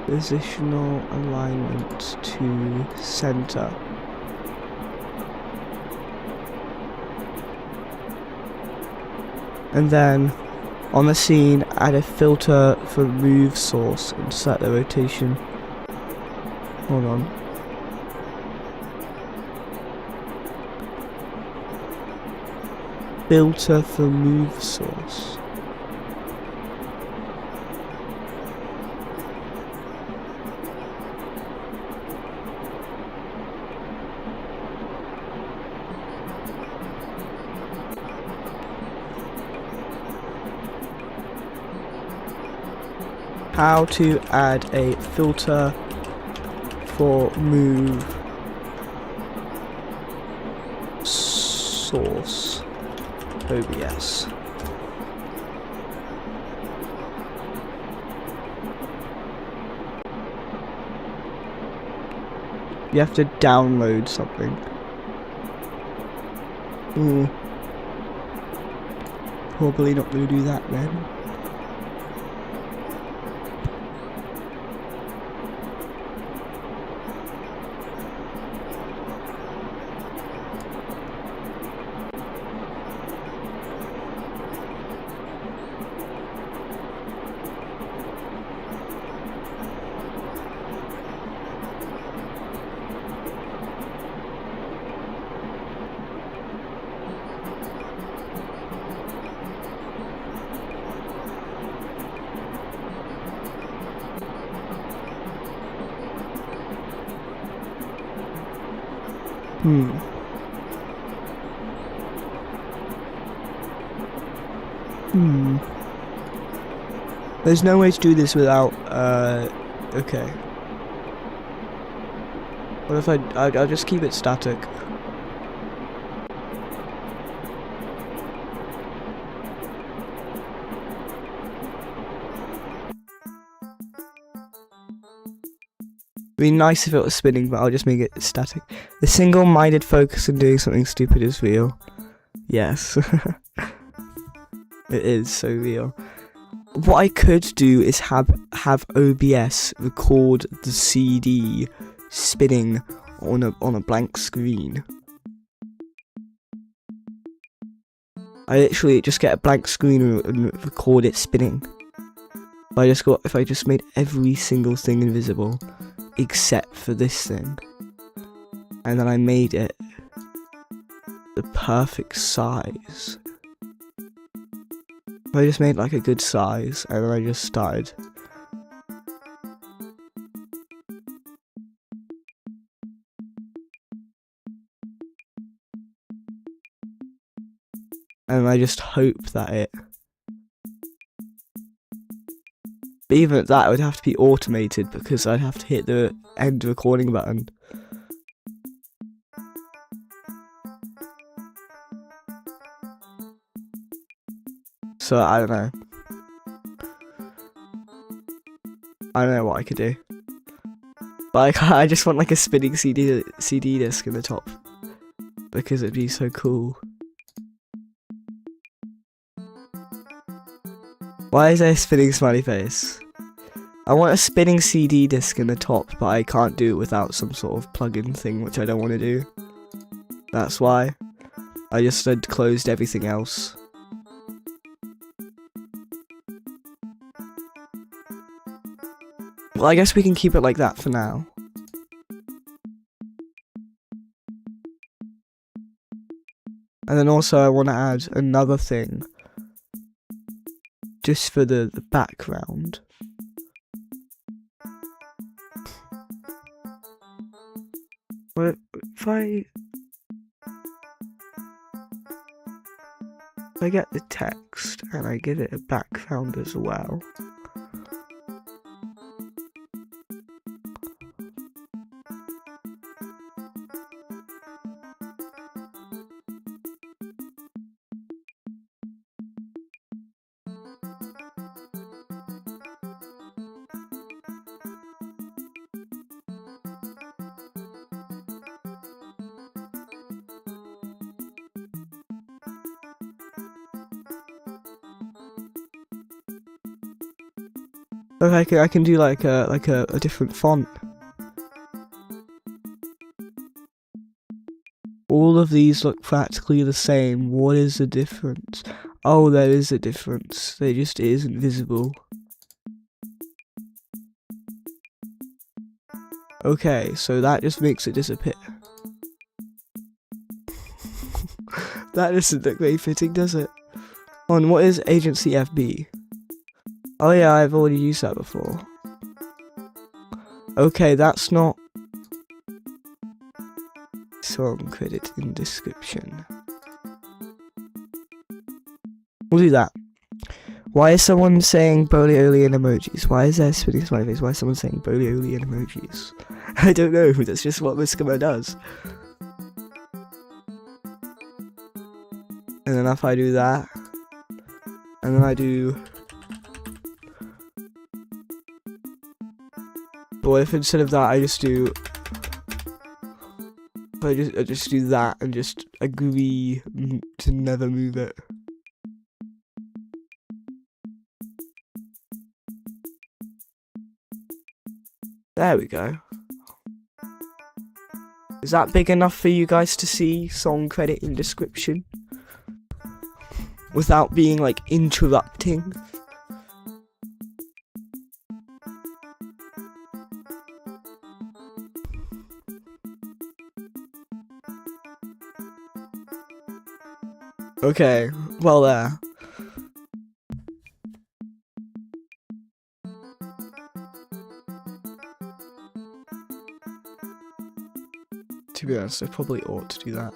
Positional alignment to center. And then on the scene, add a filter for move source and set the rotation. Hold on. Filter for move source. How to add a filter for move source OBS. You have to download something. Probably not going to do that then. There's no way to do this without, okay. What if I'll just keep it static. It'd be nice if it was spinning, but I'll just make it static. The single-minded focus on doing something stupid is real. Yes. It is so real. What I could do is have OBS record the CD spinning on a blank screen. I literally just get a blank screen and record it spinning. If I just made every single thing invisible except for this thing, and then I made it the perfect size. I just made like a good size, and then I just started. And I just hope that it. But even at that, it would have to be automated because I'd have to hit the end recording button. So I don't know. I don't know what I could do. But I just want like a spinning CD disc in the top. Because it'd be so cool. Why is there a spinning smiley face? I want a spinning CD disc in the top, but I can't do it without some sort of plug-in thing, which I don't want to do. That's why. I just had closed everything else. Well, I guess we can keep it like that for now. And then also I want to add another thing just for the background. What if I get the text and I give it a background as well? Okay, I can do like a different font. All of these look practically the same. What is the difference? Oh, there is a difference. They just isn't visible. Okay, so that just makes it disappear. That doesn't look very fitting, does it? On what is agency FB? Oh yeah, I've already used that before. Okay, that's not song credit in description. We'll do that. Why is someone saying Bolioli in emojis? Why is there spinning smiley face? Why is someone saying Bolioli in emojis? I don't know, that's just what Miskimo does. And then if I do that, and then I do... But if instead of that I just do... I just do that and just agree to never move it. There we go. Is that big enough for you guys to see song credit in description? Without being like interrupting? Okay, well there. To be honest, I probably ought to do that.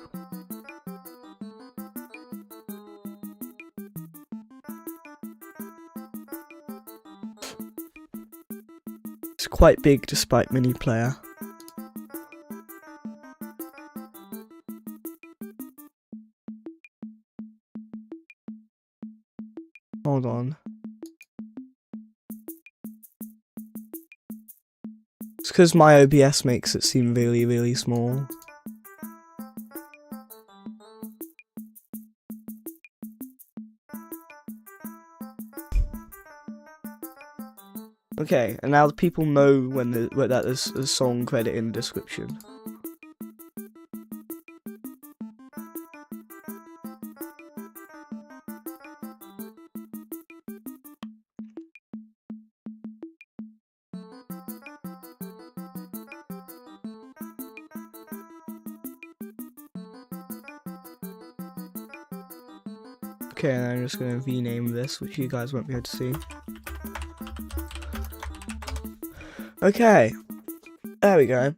It's quite big despite mini player. Hold on. It's because my OBS makes it seem really, really small. Okay, and now the people know when that there's a song credit in the description. Okay, and I'm just gonna rename this, which you guys won't be able to see. Okay, there we go.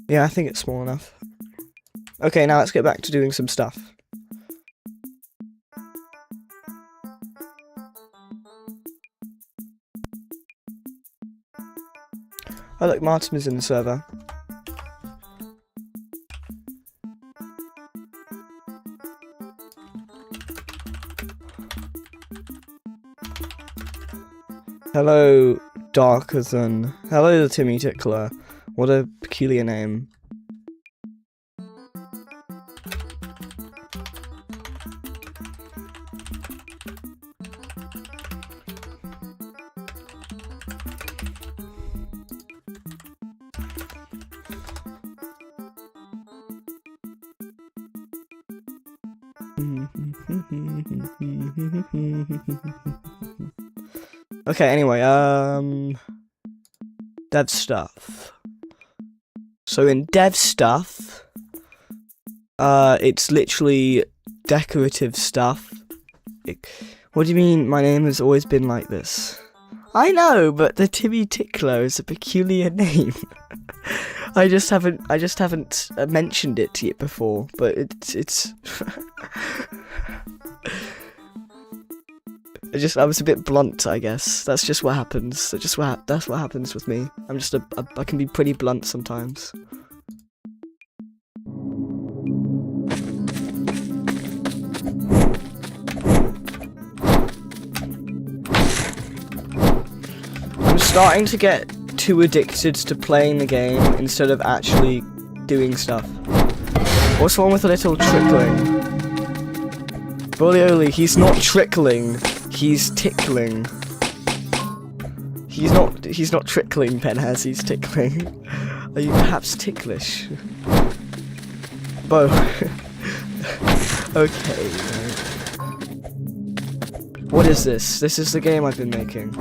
Yeah, I think it's small enough. Okay, now let's get back to doing some stuff. Oh look, Martin is in the server. Hello, Darker Than. Hello, Timmy Tickler. What a peculiar name. Okay, anyway, dev stuff. So in dev stuff, it's literally decorative stuff. What do you mean my name has always been like this? I know, but the Timmy Tickler is a peculiar name. I just haven't mentioned it yet before, but it's I was a bit blunt, I guess. That's just what happens. That's what happens with me. I can be pretty blunt sometimes. I'm starting to get too addicted to playing the game instead of actually doing stuff. What's wrong with a little trickling? Bolioli, he's not trickling. He's tickling. He's not trickling, Penhaz, he's tickling. Are you perhaps ticklish? Bo. Okay. What is this? This is the game I've been making.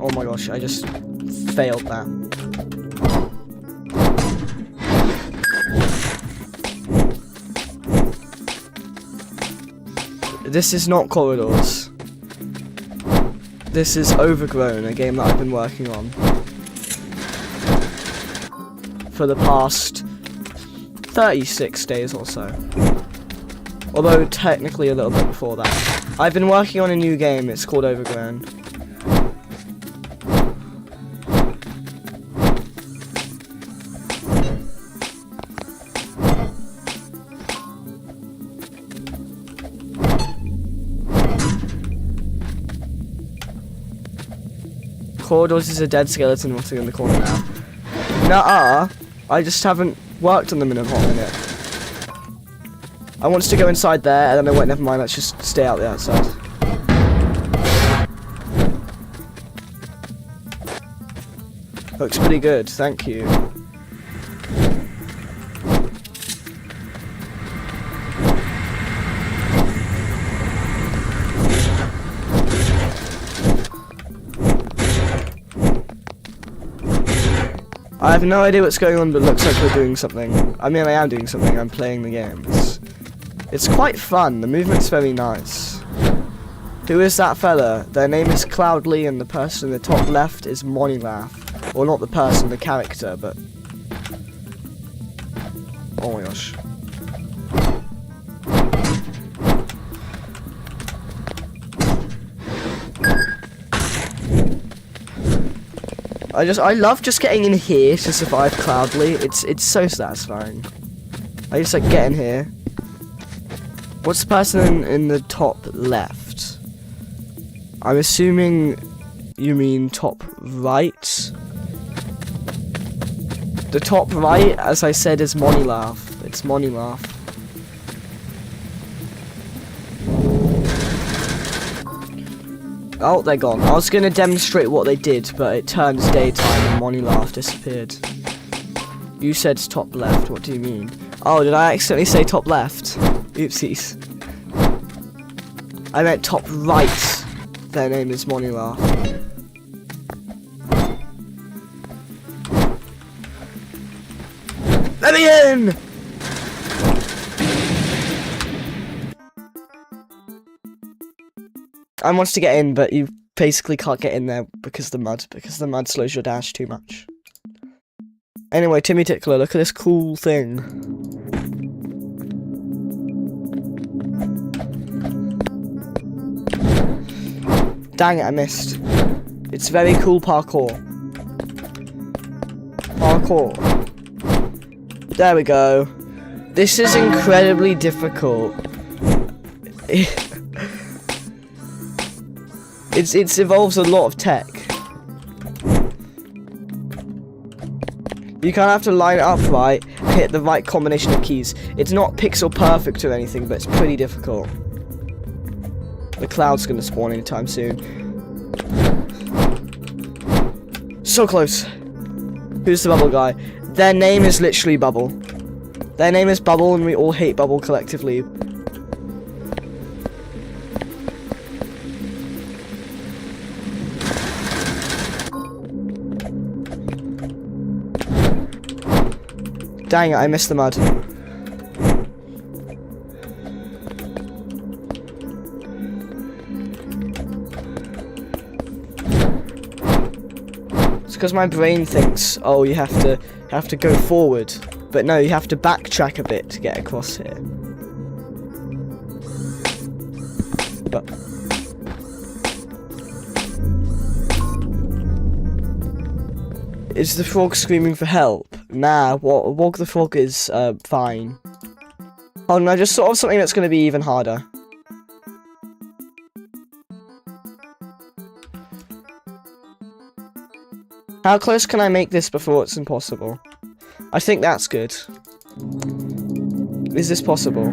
Oh my gosh, I just failed that. This is not Corridors. This is Overgrown, a game that I've been working on for the past 36 days or so. Although technically a little bit before that. I've been working on a new game, it's called Overgrown. Corridors is a dead skeleton rotting in the corner now. Nuh-uh, I just haven't worked on them in a hot minute. I wanted to go inside there, and then I went, never mind, let's just stay out the outside. Looks pretty good, thank you. I have no idea what's going on, but it looks like we're doing something. I mean, I am doing something, I'm playing the game. It's quite fun, the movement's very nice. Who is that fella? Their name is Cloudly, and the person in the top left is Monilaf. Or not the person, the character, but... Oh my gosh. I love just getting in here to survive Cloudly. It's so satisfying. I just like get in here. What's the person in the top left? I'm assuming you mean top right. The top right, as I said, is Monilaf. It's Monilaf. Oh, they're gone. I was going to demonstrate what they did, but it turns daytime and Monilaf disappeared. You said top left, what do you mean? Oh, did I accidentally say top left? Oopsies. I meant top right. Their name is Monilaf. Let me in! I want to get in, but you basically can't get in there because the mud slows your dash too much. Anyway, Timmy Tickler, look at this cool thing. Dang it, I missed. It's very cool parkour. Parkour. There we go. This is incredibly difficult. It involves a lot of tech. You kind of have to line it up right, hit the right combination of keys. It's not pixel perfect or anything, but it's pretty difficult. The cloud's gonna spawn anytime soon. So close. Who's the bubble guy? Their name is literally Bubble. Their name is Bubble, and we all hate Bubble collectively. Dang it, I missed the mud. It's because my brain thinks, oh, you have to go forward. But no, you have to backtrack a bit to get across here. But is the frog screaming for help? Nah, Wog the frog is fine. Oh no, just sort of something that's going to be even harder. How close can I make this before it's impossible? I think that's good. Is this possible?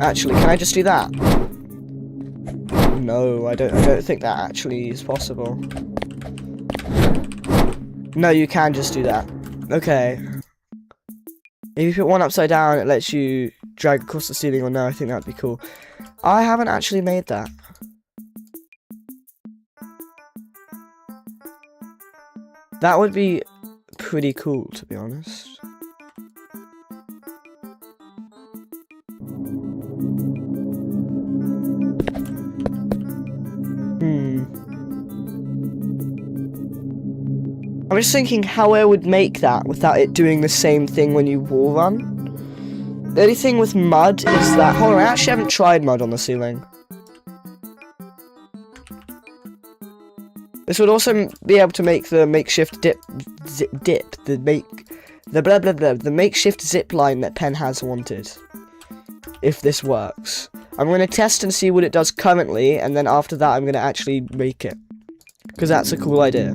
Actually, can I just do that? No, I don't think that actually is possible. No, you can just do that. Okay. If you put one upside down, it lets you drag across the ceiling or no, I think that'd be cool. I haven't actually made that. That would be pretty cool, to be honest. I'm just thinking how I would make that without it doing the same thing when you wall run. The only thing with mud is that... Hold on, I actually haven't tried mud on the ceiling. This would also be able to make the makeshift the makeshift zip line that Pen has wanted. If this works. I'm going to test and see what it does currently, and then after that I'm going to actually make it. Because that's a cool idea.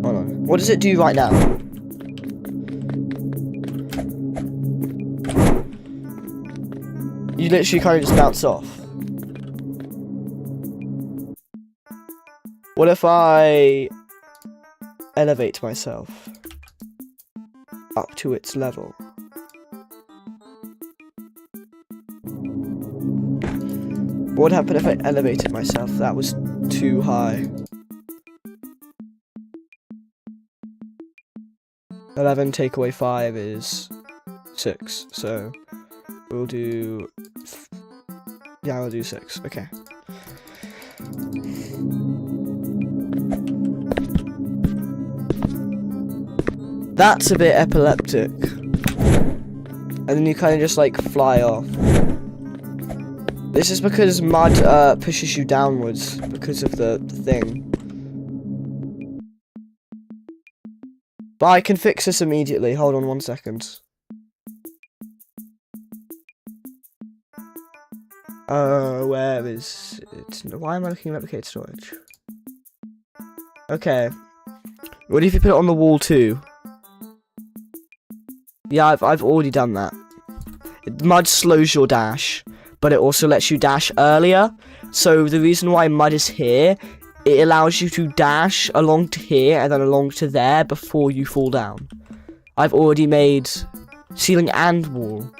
Hold on. What does it do right now? You literally kind of just bounce off. What if I elevate myself up to its level? What would happen if I elevated myself? That was too high. 11 take away 5 is 6, so we'll do... Yeah, we'll do 6, okay. That's a bit epileptic. And then you kind of just like fly off. This is because mud pushes you downwards because of the thing. But I can fix this immediately. Hold on 1 second. Where is it? Why am I looking at replicated storage? Okay. What if you put it on the wall too? Yeah, I've already done that. Mud slows your dash, but it also lets you dash earlier. So the reason why mud is here, it allows you to dash along to here and then along to there before you fall down. I've already made ceiling and wall.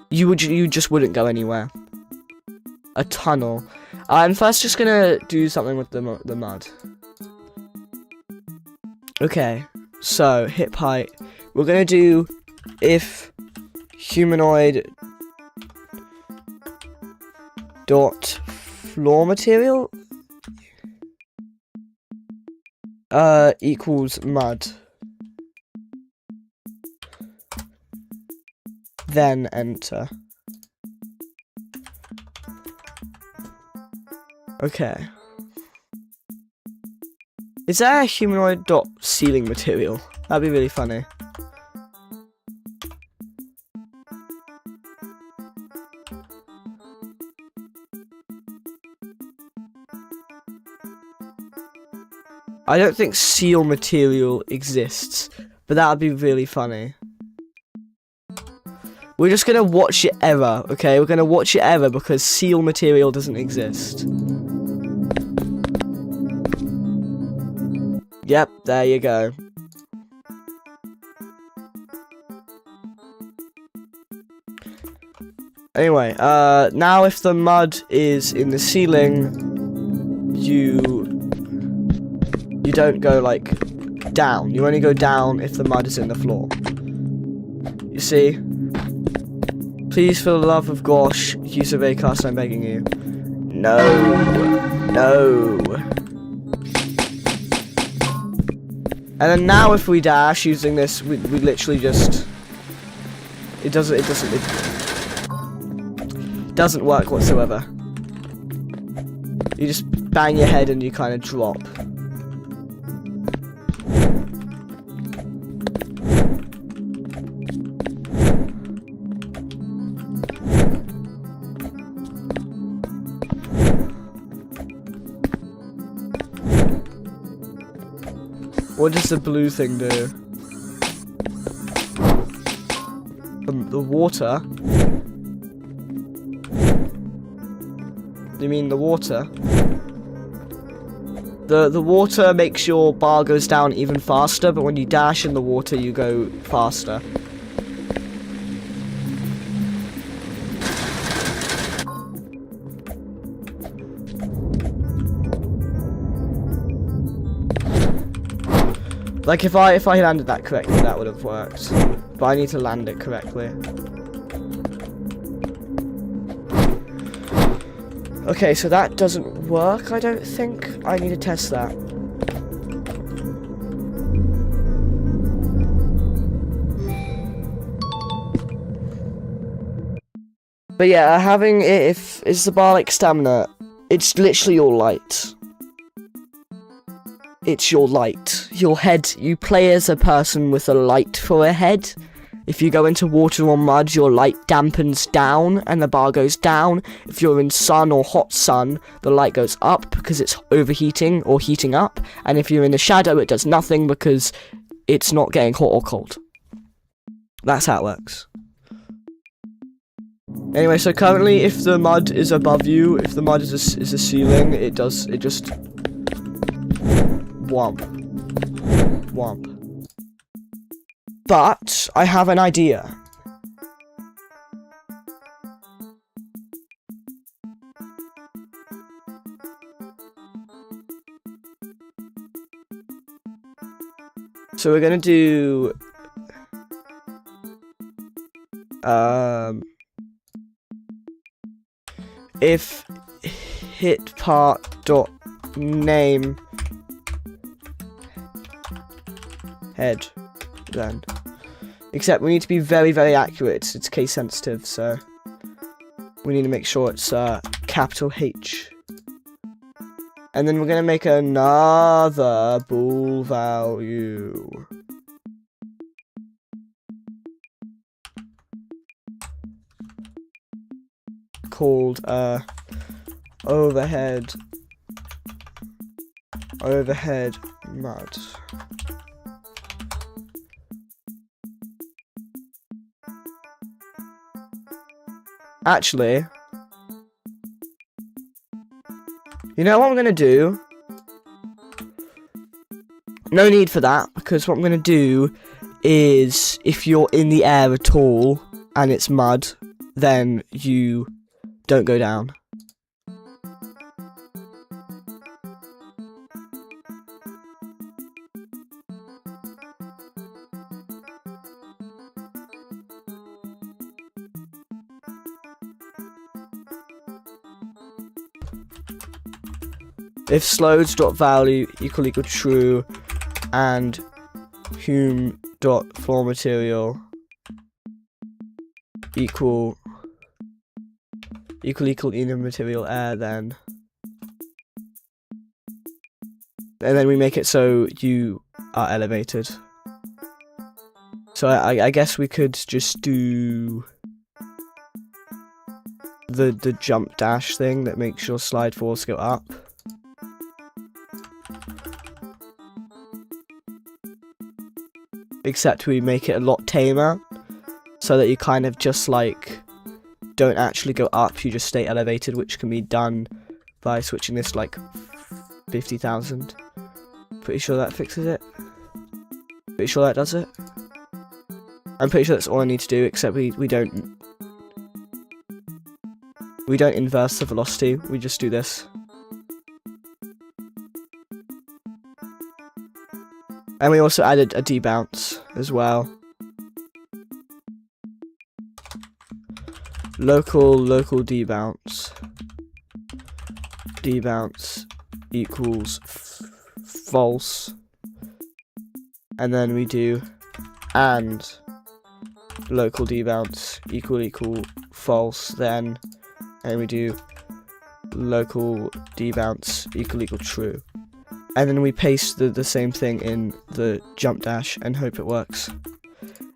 You just wouldn't go anywhere. A tunnel. I'm first just gonna do something with the mud. Okay, so hip height. We're gonna do if humanoid dot floor material equals mud, then enter. Okay. Is there a humanoid dot ceiling material? That'd be really funny. I don't think seal material exists, but that would be really funny. We're just gonna watch it error, okay? We're gonna watch it error because seal material doesn't exist. Yep, there you go. Anyway, now if the mud is in the ceiling, you don't go, like, down. You only go down if the mud is in the floor. You see? Please, for the love of gosh, use a Raycast, I'm begging you. No. No. And then now if we dash using this, we literally just... It doesn't work whatsoever. You just bang your head and you kind of drop. What does the blue thing do? The water? You mean the water? The water makes your bar goes down even faster, but when you dash in the water, you go faster. Like if I landed that correctly, that would have worked. But I need to land it correctly. Okay, so that doesn't work, I don't think. I need to test that. But yeah, having it, is the bar like stamina, it's literally your light. It's your light. Your head, you play as a person with a light for a head. If you go into water or mud, your light dampens down and the bar goes down. If you're in sun or hot sun, the light goes up because it's overheating or heating up. And if you're in the shadow, it does nothing because it's not getting hot or cold. That's how it works. Anyway, so currently, if the mud is above you, if the mud is a ceiling, it just womp. Womp. But I have an idea. So we're gonna do if hit part dot name head then. Except we need to be very, very accurate. It's case sensitive, so we need to make sure it's capital H. And then we're gonna make another bool value. Called overhead mud. Actually, you know what I'm gonna do? No need for that, because what I'm gonna do is, if you're in the air at all and it's mud, then you don't go down. If slodes.value equal true and hum.floor material equal inner material air, then and then we make it so you are elevated. So I guess we could just do the jump dash thing that makes your slide force go up. Except we make it a lot tamer, so that you kind of just like don't actually go up, you just stay elevated, which can be done by switching this like 50,000 Pretty sure that fixes it. Pretty sure that does it. I'm pretty sure that's all I need to do, except we don't inverse the velocity, we just do this. And we also added a debounce as well. Local debounce. Debounce equals false. And then we do and local debounce equal false then, and we do local debounce equal true. And then we paste the same thing in the jump dash and hope it works.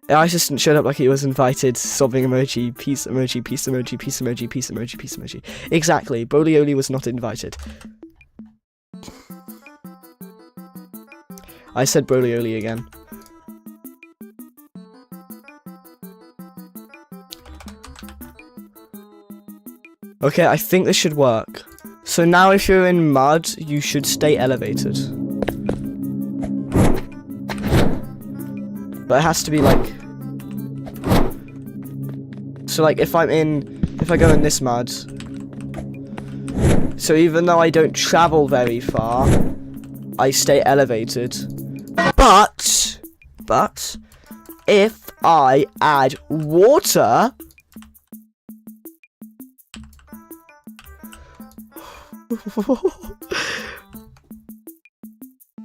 Our assistant showed up like he was invited, sobbing emoji, peace emoji, peace emoji, peace emoji, peace emoji, peace emoji. Exactly, Bolioli was not invited. I said Bolioli again. Okay, I think this should work. So now if you're in mud, you should stay elevated. But it has to be like... So like if I go in this mud, so even though I don't travel very far, I stay elevated. But if I add water,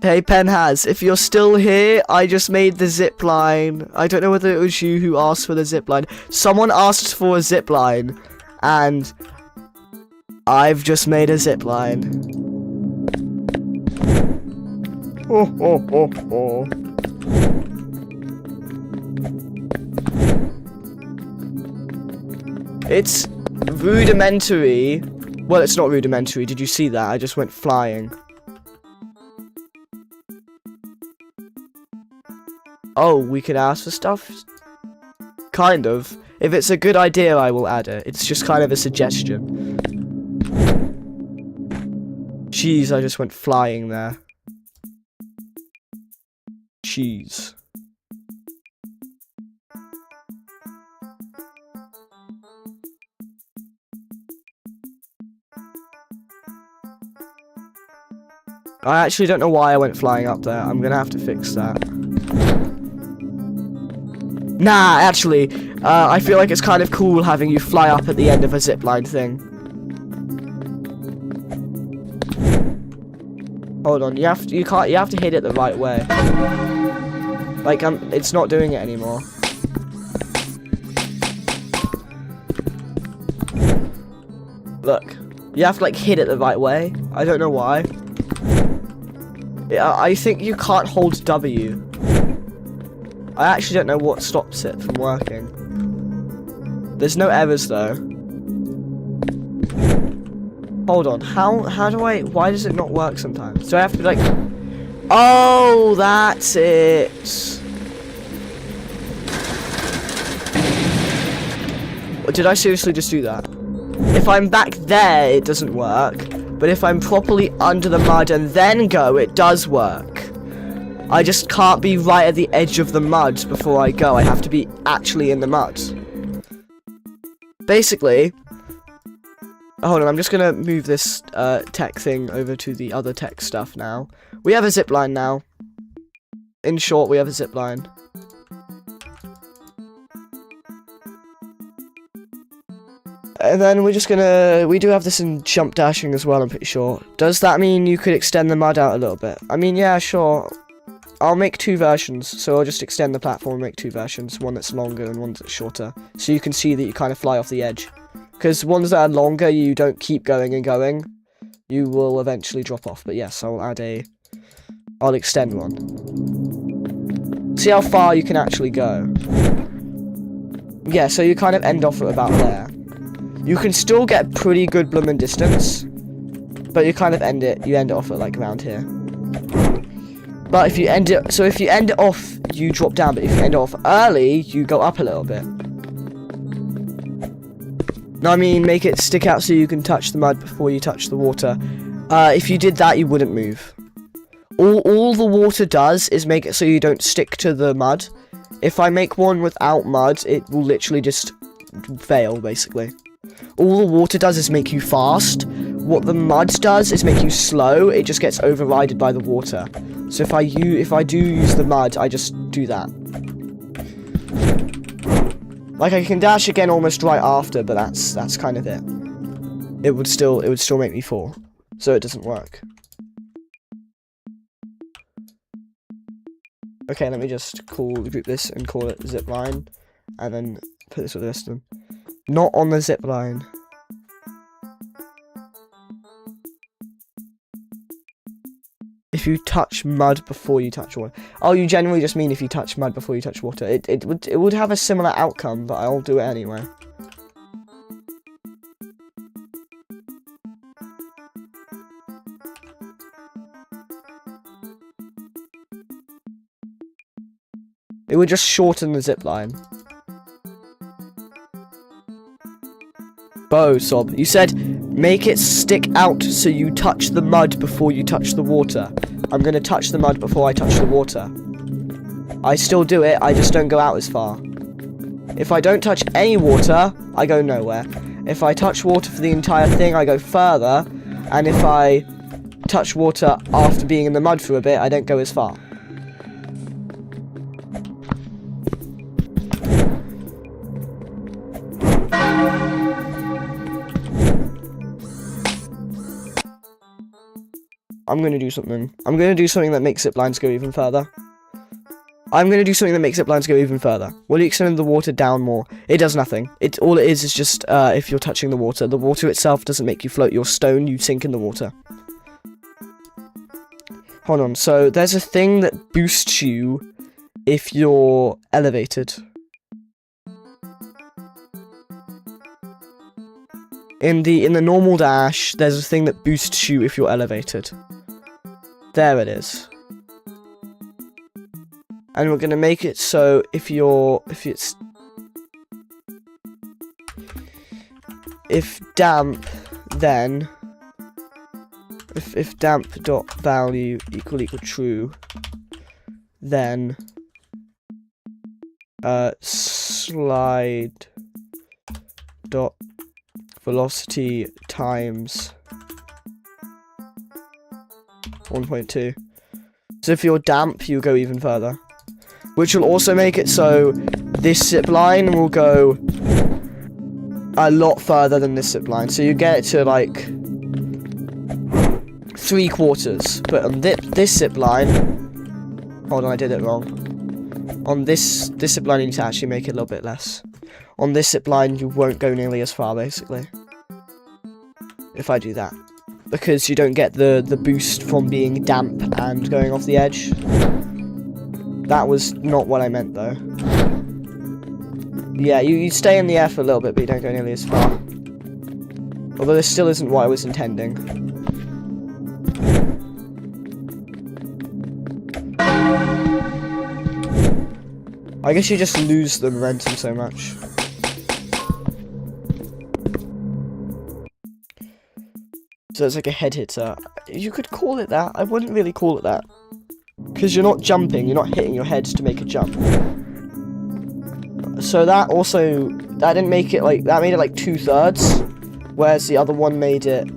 hey Penhaz, if you're still here, I just made the zip line. I don't know whether it was you who asked for the zip line. Someone asked for a zip line, and I've just made a zip line. It's rudimentary. Well, it's not rudimentary. Did you see that? I just went flying. Oh, we can ask for stuff? Kind of. If it's a good idea, I will add it. It's just kind of a suggestion. Jeez, I just went flying there. Jeez. I actually don't know why I went flying up there. I'm gonna have to fix that. Nah, actually, I feel like it's kind of cool having you fly up at the end of a zipline thing. Hold on, you have to hit it the right way. Like, it's not doing it anymore. Look, you have to like hit it the right way. I don't know why. I think you can't hold W. I actually don't know what stops it from working. There's no errors though. Hold on, how do I, why does it not work sometimes? Do I have to be like, oh, that's it. Did I seriously just do that? If I'm back there, it doesn't work. But if I'm properly under the mud and then go, it does work. I just can't be right at the edge of the mud before I go. I have to be actually in the mud. Basically, hold on, I'm just gonna move this tech thing over to the other tech stuff now. We have a zipline now. In short, we have a zipline. And then we're just gonna, we do have this in jump dashing as well, I'm pretty sure. Does that mean you could extend the mud out a little bit? I mean, yeah, sure. I'll make two versions, so I'll just extend the platform and make two versions. One that's longer and one that's shorter. So you can see that you kind of fly off the edge. Because ones that are longer, you don't keep going and going. You will eventually drop off. But yes, I'll extend one. See how far you can actually go. Yeah, so you kind of end off at about there. You can still get pretty good bloomin' distance, but you kind of end it off at like around here. But if you end it off, you drop down, but if you end it off early, you go up a little bit. No, I mean, make it stick out so you can touch the mud before you touch the water. If you did that, you wouldn't move. All the water does is make it so you don't stick to the mud. If I make one without mud, it will literally just fail, basically. All the water does is make you fast. What the mud does is make you slow. It just gets overridden by the water. So if I do use the mud, I just do that. Like, I can dash again almost right after, but that's kind of it. It would still make me fall. So it doesn't work. Okay, let me just group this and call it zip line, and then put this with the rest of them. Not on the zip line. If you touch mud before you touch water. Oh, you generally just mean if you touch mud before you touch water. It would have a similar outcome, but I'll do it anyway. It would just shorten the zip line. Bo, Sob, you said make it stick out so you touch the mud before you touch the water. I'm gonna touch the mud before I touch the water. I still do it, I just don't go out as far. If I don't touch any water, I go nowhere. If I touch water for the entire thing, I go further. And if I touch water after being in the mud for a bit, I don't go as far. I'm gonna do something. I'm gonna do something that makes zip lines go even further. I'm gonna do something that makes zip lines go even further. Will you extend the water down more? It does nothing. All it is just if you're touching the water. The water itself doesn't make you float. You're stone, you sink in the water. Hold on, so there's a thing that boosts you if you're elevated. In the normal dash, there's a thing that boosts you if you're elevated. There it is. And we're gonna make it so if damp, then if damp dot value equal true, then slide dot velocity times 1.2. So if you're damp, you go even further. Which will also make it so this zip line will go a lot further than this zip line. So you get it to like 3/4. But on this zip line, hold on, I did it wrong. On this zip line, you need to actually make it a little bit less. On this zip line, you won't go nearly as far, basically. If I do that. Because you don't get the boost from being damp and going off the edge. That was not what I meant, though. Yeah, you stay in the air for a little bit, but you don't go nearly as far. Although this still isn't what I was intending. I guess you just lose the momentum so much. So it's like a head hitter. You could call it that. I wouldn't really call it that. Because you're not jumping, you're not hitting your head to make a jump. So that didn't make it like, that made it like 2/3. Whereas the other one made it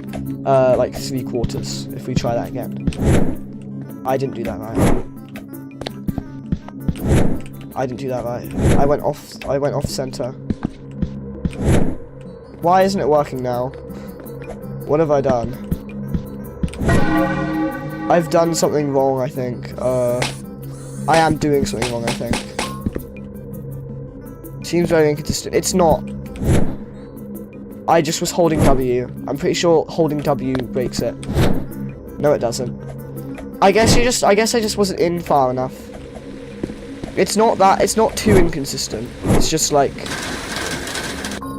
like 3/4. If we try that again. I didn't do that right. I didn't do that right. I went off center. Why isn't it working now? What have I done? I've done something wrong, I think. I am doing something wrong, I think. Seems very inconsistent. It's not. I just was holding W. I'm pretty sure holding W breaks it. No, it doesn't. I guess I just wasn't in far enough. It's not too inconsistent. It's just like,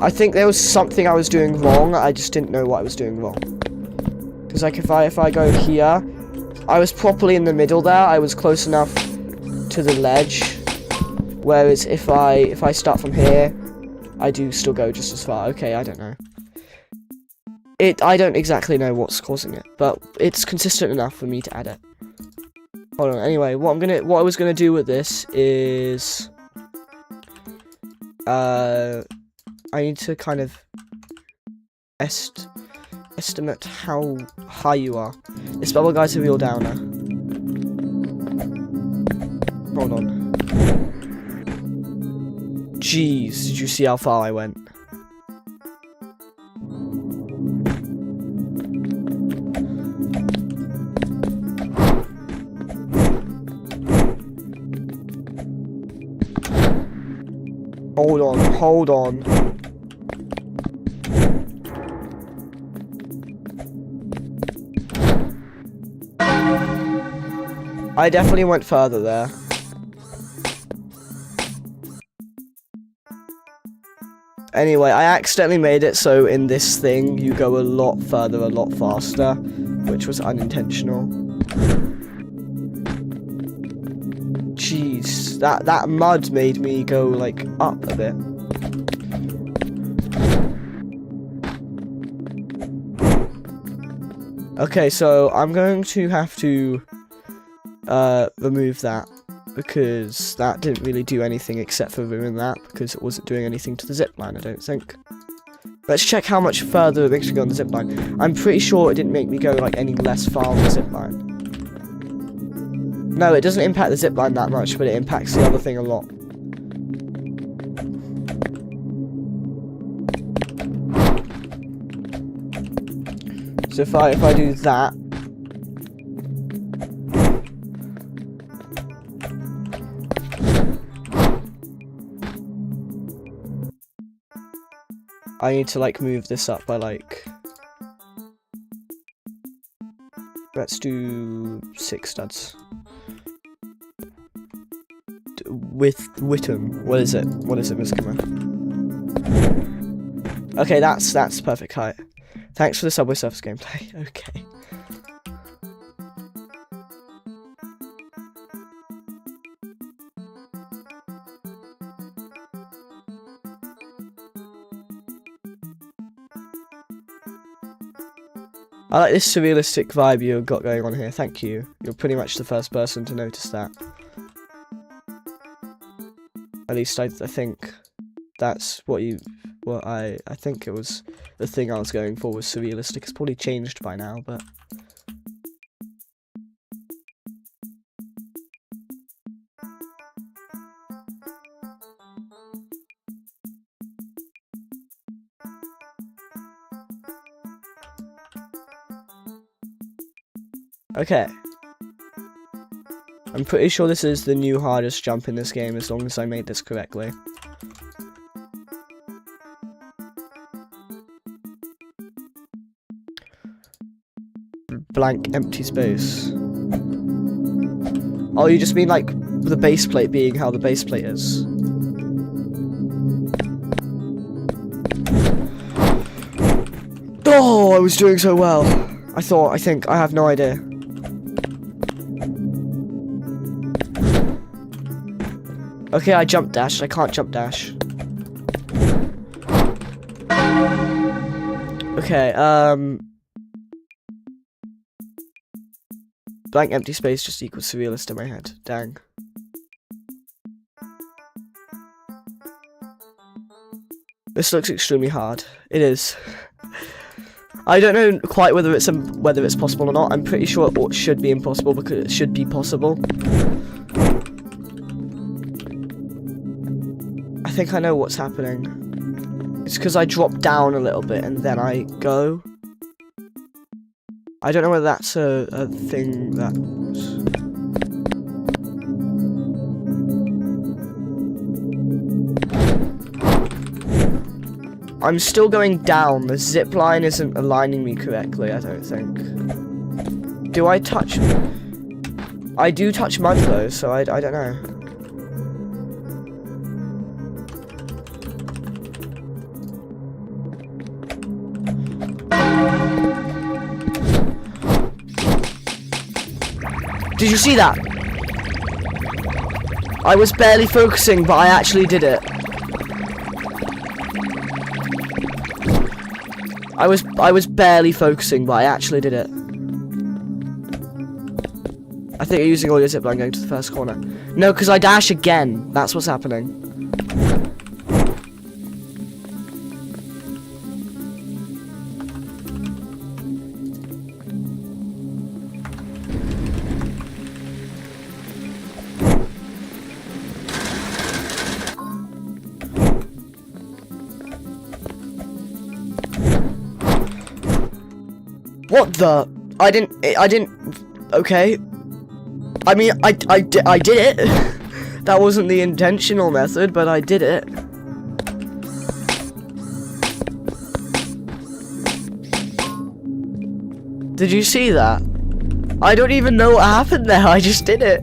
I think there was something I was doing wrong, I just didn't know what I was doing wrong. Because like if I go here, I was properly in the middle there, I was close enough to the ledge. Whereas if I start from here, I do still go just as far. Okay, I don't know. I don't exactly know what's causing it, but it's consistent enough for me to add it. Hold on. Anyway, what I was gonna do with this is, I need to kind of estimate how high you are. This bubble guy's a real downer. Hold on. Jeez, did you see how far I went? Hold on. I definitely went further there. Anyway, I accidentally made it so in this thing you go a lot further, a lot faster, which was unintentional. Jeez, that mud made me go like up a bit. Okay, so I'm going to have to remove that, because that didn't really do anything except for ruin that, because it wasn't doing anything to the zipline, I don't think. Let's check how much further it makes me go on the zipline. I'm pretty sure it didn't make me go like any less far on the zipline. No, it doesn't impact the zipline that much, but it impacts the other thing a lot. So if I do that, I need to like move this up by like, let's do 6 studs. With Whittam, what is it, Miss Kimmer? Okay, that's perfect height. Thanks for the Subway Surfers gameplay. Okay. I like this surrealistic vibe you've got going on here. Thank you. You're pretty much the first person to notice that. At least I think that's what I think it was the thing I was going for was surrealistic. It's probably changed by now, but okay. I'm pretty sure this is the new hardest jump in this game, as long as I made this correctly. Blank empty space. Oh, you just mean like the base plate being how the base plate is? Oh, I was doing so well. I think, I have no idea. Okay, I jump dashed. I can't jump dash. Okay, blank empty space just equals surrealist in my head. Dang. This looks extremely hard. It is. I don't know quite whether it's possible or not. I'm pretty sure it should be impossible because it should be possible. I think I know what's happening. It's because I drop down a little bit and then I go. I don't know whether that's a thing that... I'm still going down. The zip line isn't aligning me correctly, I don't think. Do I touch... I do touch mud though, so I don't know. Did you see that? I was barely focusing, but I actually did it. I was barely focusing, but I actually did it. I think you're using all your zipline going to the first corner. No, because I dash again. That's what's happening. What the? I didn't, okay. I mean, I did it. That wasn't the intentional method, but I did it. Did you see that? I don't even know what happened there, I just did it.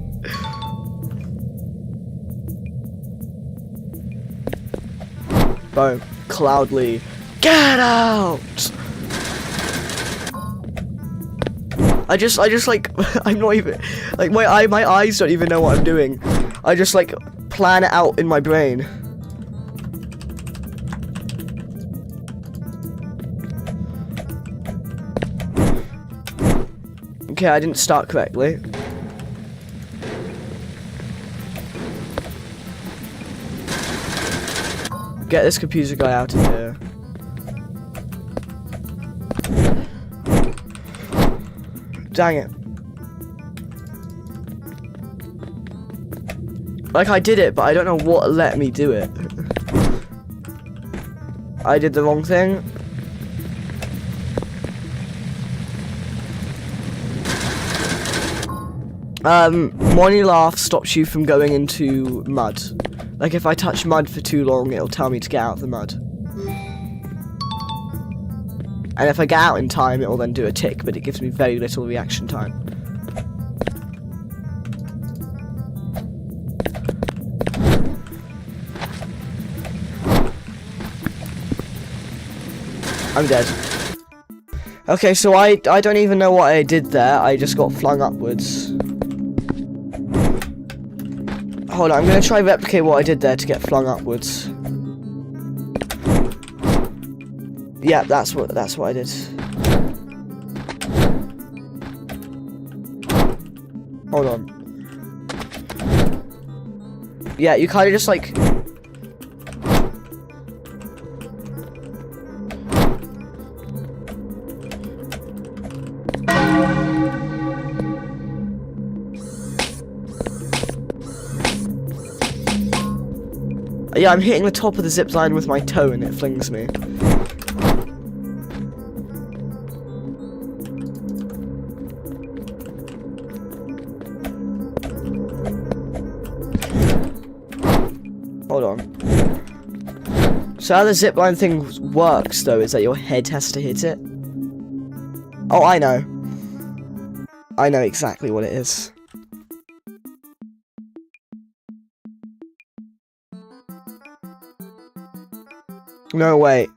Boom. Cloudly. Get out! I just like, I'm not even, like, my eyes don't even know what I'm doing. I just, like, plan it out in my brain. Okay, I didn't start correctly. Get this computer guy out of here. Dang it. Like, I did it, but I don't know what let me do it. I did the wrong thing. Money Laugh stops you from going into mud. Like, if I touch mud for too long, it'll tell me to get out of the mud. And if I get out in time, it will then do a tick, but it gives me very little reaction time. I'm dead. Okay, so I don't even know what I did there. I just got flung upwards. Hold on, I'm gonna try replicate what I did there to get flung upwards. Yeah, that's what I did. Hold on. Yeah, you kind of just like. Yeah, I'm hitting the top of the zip line with my toe and it flings me. Hold on. So how the zipline thing works, though, is that your head has to hit it. Oh, I know. I know exactly what it is. No, wait.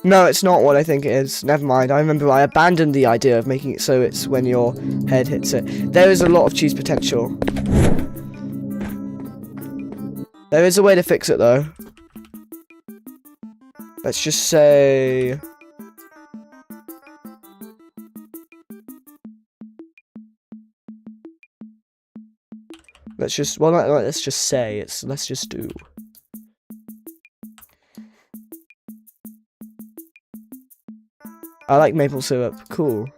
No, it's not what I think it is. Never mind. I remember I abandoned the idea of making it so it's when your head hits it. There is a lot of cheese potential. There is a way to fix it, though. Let's just say... Let's just... Well, not let's just say. It's... Let's just do... I like maple syrup. Cool.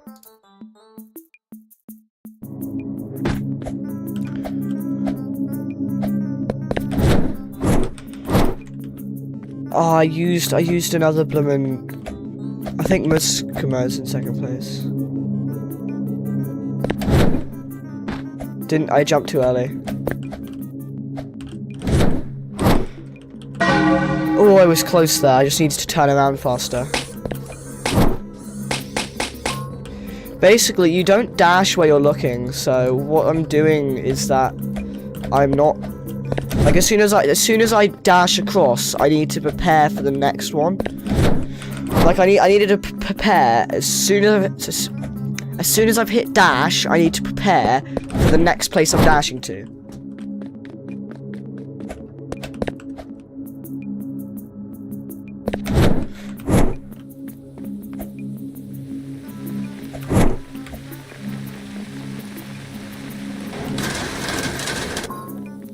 Oh, I used another bloomin'... I think Muskuma is in second place. Didn't I jump too early? Oh, I was close there. I just needed to turn around faster. Basically, you don't dash where you're looking, so what I'm doing is that I'm not... Like, as soon as I dash across, I need to prepare for the next one. Like, I needed to prepare as soon as I've hit dash, I need to prepare for the next place I'm dashing to.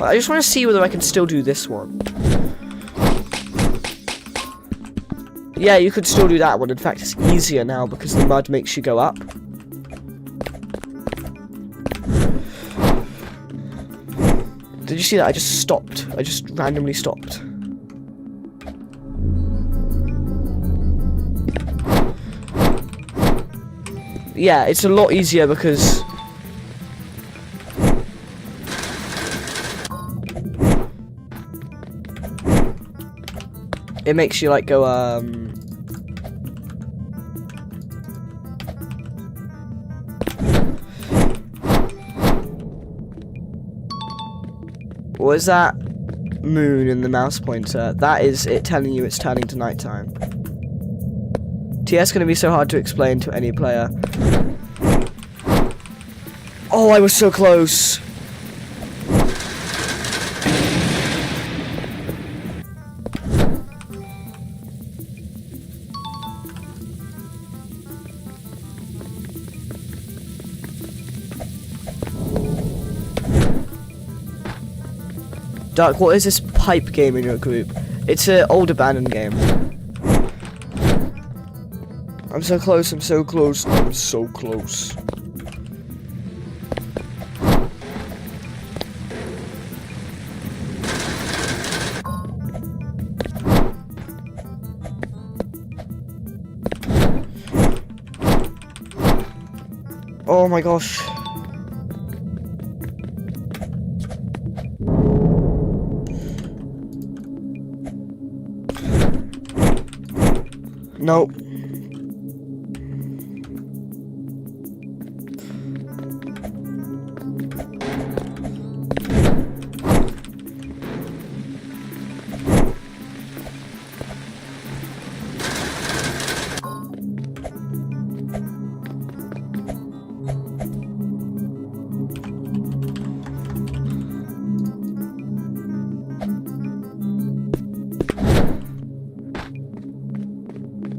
I just want to see whether I can still do this one. Yeah, you could still do that one. In fact, it's easier now because the mud makes you go up. Did you see that? I just stopped. I just randomly stopped. Yeah, it's a lot easier because... it makes you, like, go, what is that moon in the mouse pointer? That is it telling you it's turning to nighttime. TS gonna be so hard to explain to any player. Oh, I was so close. Dark, what is this pipe game in your group? It's an old abandoned game. I'm so close, I'm so close, I'm so close. Oh my gosh. Nope.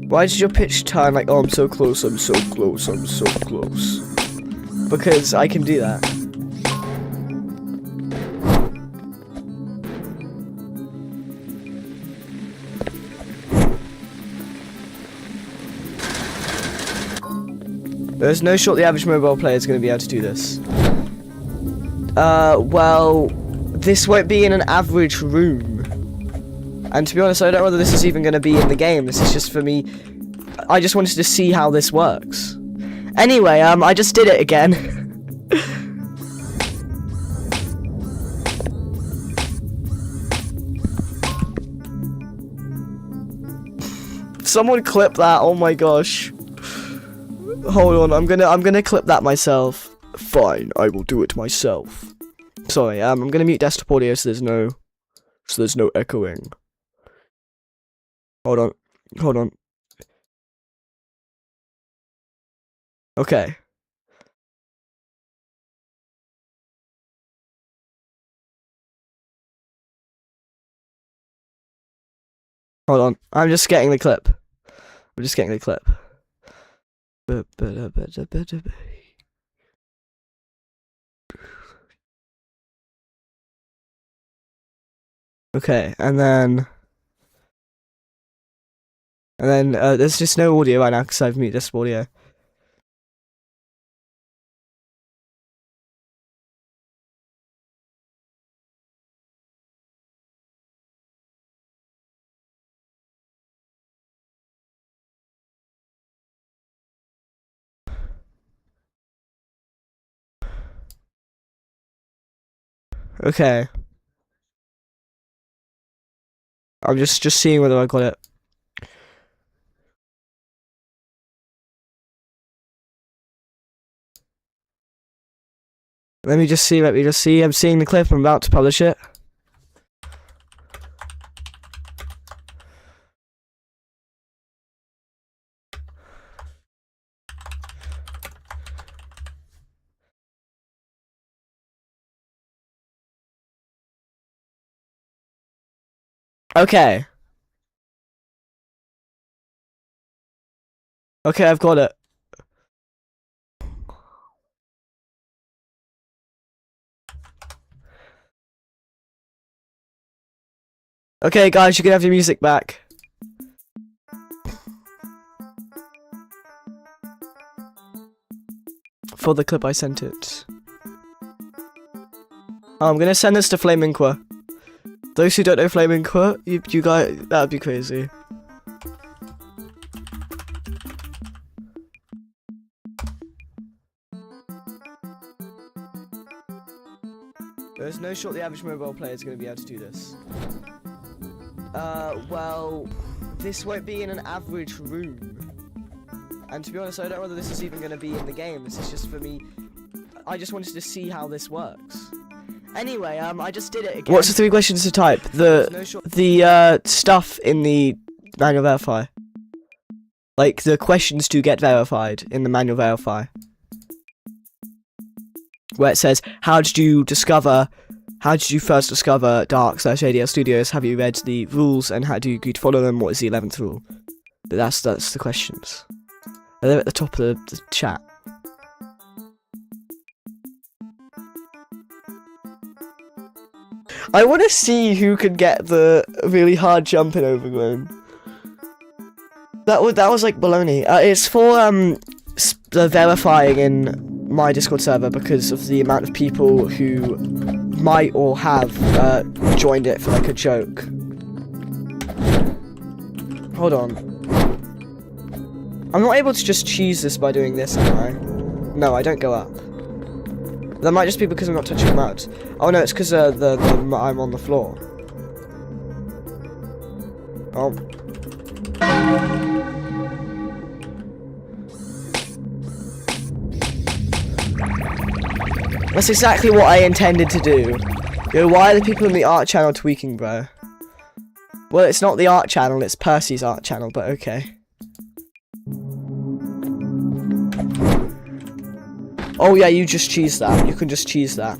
Why did your pitch turn like, oh, I'm so close, I'm so close, I'm so close? Because I can do that. There's no shot the average mobile player is going to be able to do this. Well, this won't be in an average room. And to be honest, I don't know whether this is even going to be in the game. This is just for me. I just wanted to see how this works. Anyway, I just did it again. Someone clip that. Oh my gosh. Hold on. I'm gonna clip that myself. Fine, I will do it myself. Sorry. I'm gonna mute desktop audio so there's no echoing. Hold on. Hold on. Okay. Hold on. I'm just getting the clip. I'm just getting the clip. Okay, and then there's just no audio right now because I've muted this audio. Okay. I'm just seeing whether I got it. Let me just see. I'm seeing the clip. I'm about to publish it. Okay. Okay, I've got it. Okay, guys, you can have your music back. For the clip I sent it. Oh, I'm gonna send this to Flaminqua. Those who don't know Flaminqua, you guys, that'd be crazy. There's no shot the average mobile player is gonna be able to do this. Well, this won't be in an average room. And to be honest, I don't know whether this is even going to be in the game. This is just for me. I just wanted to see how this works. Anyway, I just did it again. What's the 3 questions to type? The stuff in the manual verify. Like, the questions to get verified in the manual verify. Where it says, how did you first discover Dark/ADL Studios? Have you read the rules and how do you agree to follow them? What is the 11th rule? But that's the questions. They're at the top of the chat. I want to see who can get the really hard jump in Overgrown. That was like baloney. It's for the verifying in my Discord server because of the amount of people who might or have joined it for like a joke. Hold on. I'm not able to just cheese this by doing this, am I? No, I don't go up. That might just be because I'm not touching mud. Oh no, it's because I'm on the floor. Oh. That's exactly what I intended to do. Yo, why are the people in the art channel tweaking, bro? Well, it's not the art channel, it's Percy's art channel, but okay. Oh yeah, you just cheese that. You can just cheese that.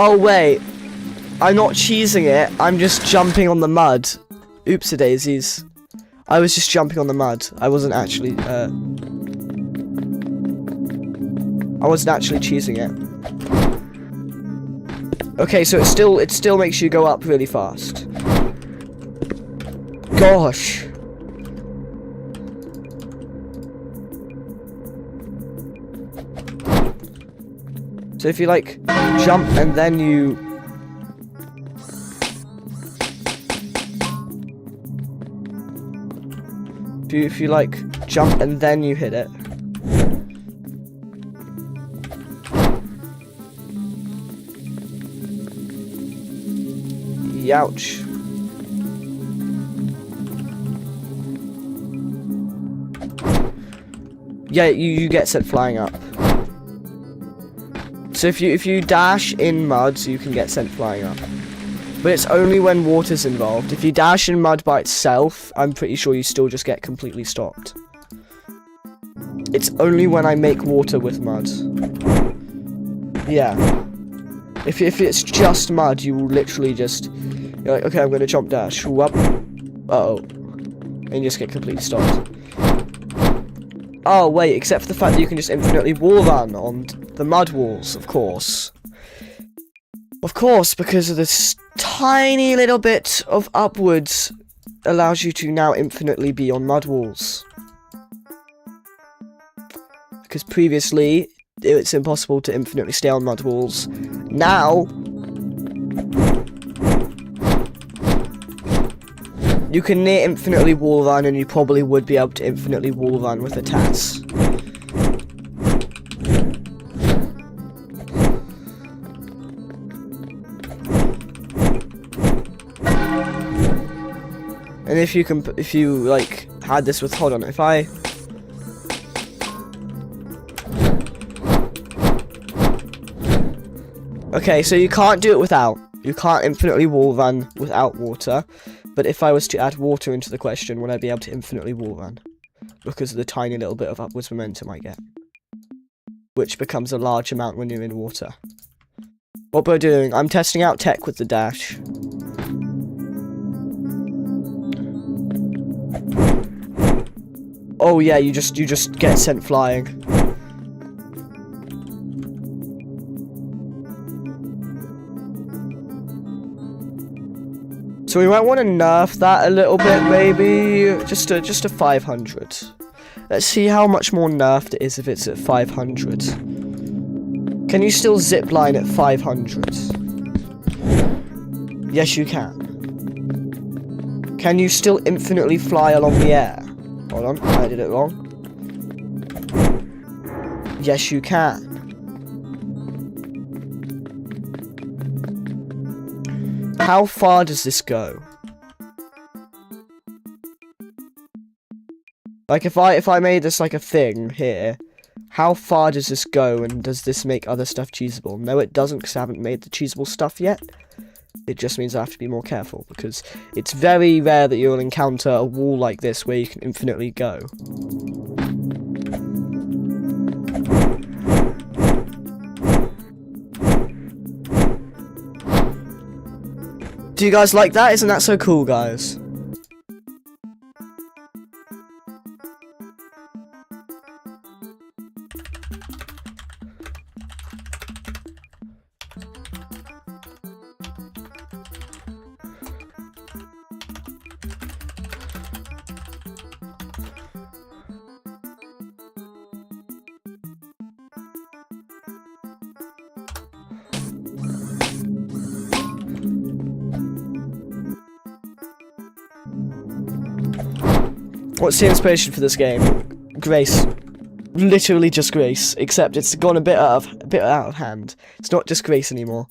Oh wait, I'm not cheesing it, I'm just jumping on the mud. Oopsie-daisies. I was just jumping on the mud. I wasn't actually cheesing it. Okay, so it still makes you go up really fast. Gosh. So if you like jump and then you if you like jump and then you hit it. Youch. Yeah, you get sent flying up. So if you dash in mud, you can get sent flying up. But it's only when water's involved. If you dash in mud by itself, I'm pretty sure you still just get completely stopped. It's only when I make water with mud. Yeah. If it's just mud, you will literally just... You're like, okay, I'm going to jump dash. Whoop. Uh-oh. And you just get completely stopped. Oh, wait, except for the fact that you can just infinitely wall run on the mud walls, of course. Of course, because of this tiny little bit of upwards allows you to now infinitely be on mud walls. Because previously, it's impossible to infinitely stay on mud walls. Now, you can near infinitely wall run, and you probably would be able to infinitely wall run with a TAS. And if you like had this with, hold on, if I okay, so you can't do it without. You can't infinitely wall run without water. But if I was to add water into the question, would I be able to infinitely wall run? Because of the tiny little bit of upwards momentum I get. Which becomes a large amount when you're in water. What we're doing, I'm testing out tech with the dash. Oh yeah, you just get sent flying. So we might want to nerf that a little bit, maybe just a 500. Let's see how much more nerfed it is if it's at 500. Can you still zip line at 500? Yes, you can. Can you still infinitely fly along the air? Hold on, I did it wrong. Yes, you can. How far does this go? Like if I made this like a thing here, how far does this go, and does this make other stuff cheesable? No, it doesn't, because I haven't made the cheesable stuff yet. It just means I have to be more careful, because it's very rare that you'll encounter a wall like this where you can infinitely go. Do you guys like that? Isn't that so cool, guys? What's the inspiration for this game? Grace. Literally just Grace, except it's gone a bit out of hand. It's not just Grace anymore.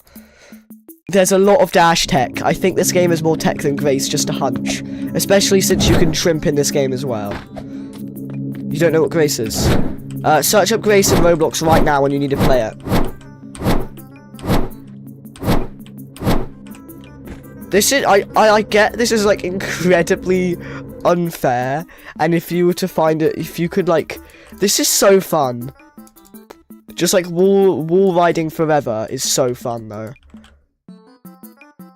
There's a lot of dash tech. I think this game is more tech than Grace, just a hunch. Especially since you can shrimp in this game as well. You don't know what Grace is? Search up Grace in Roblox right now when you need to play it. This is, I get this is like incredibly unfair, and if you were to find it, if you could like, this is so fun. Just like wall riding forever is so fun though.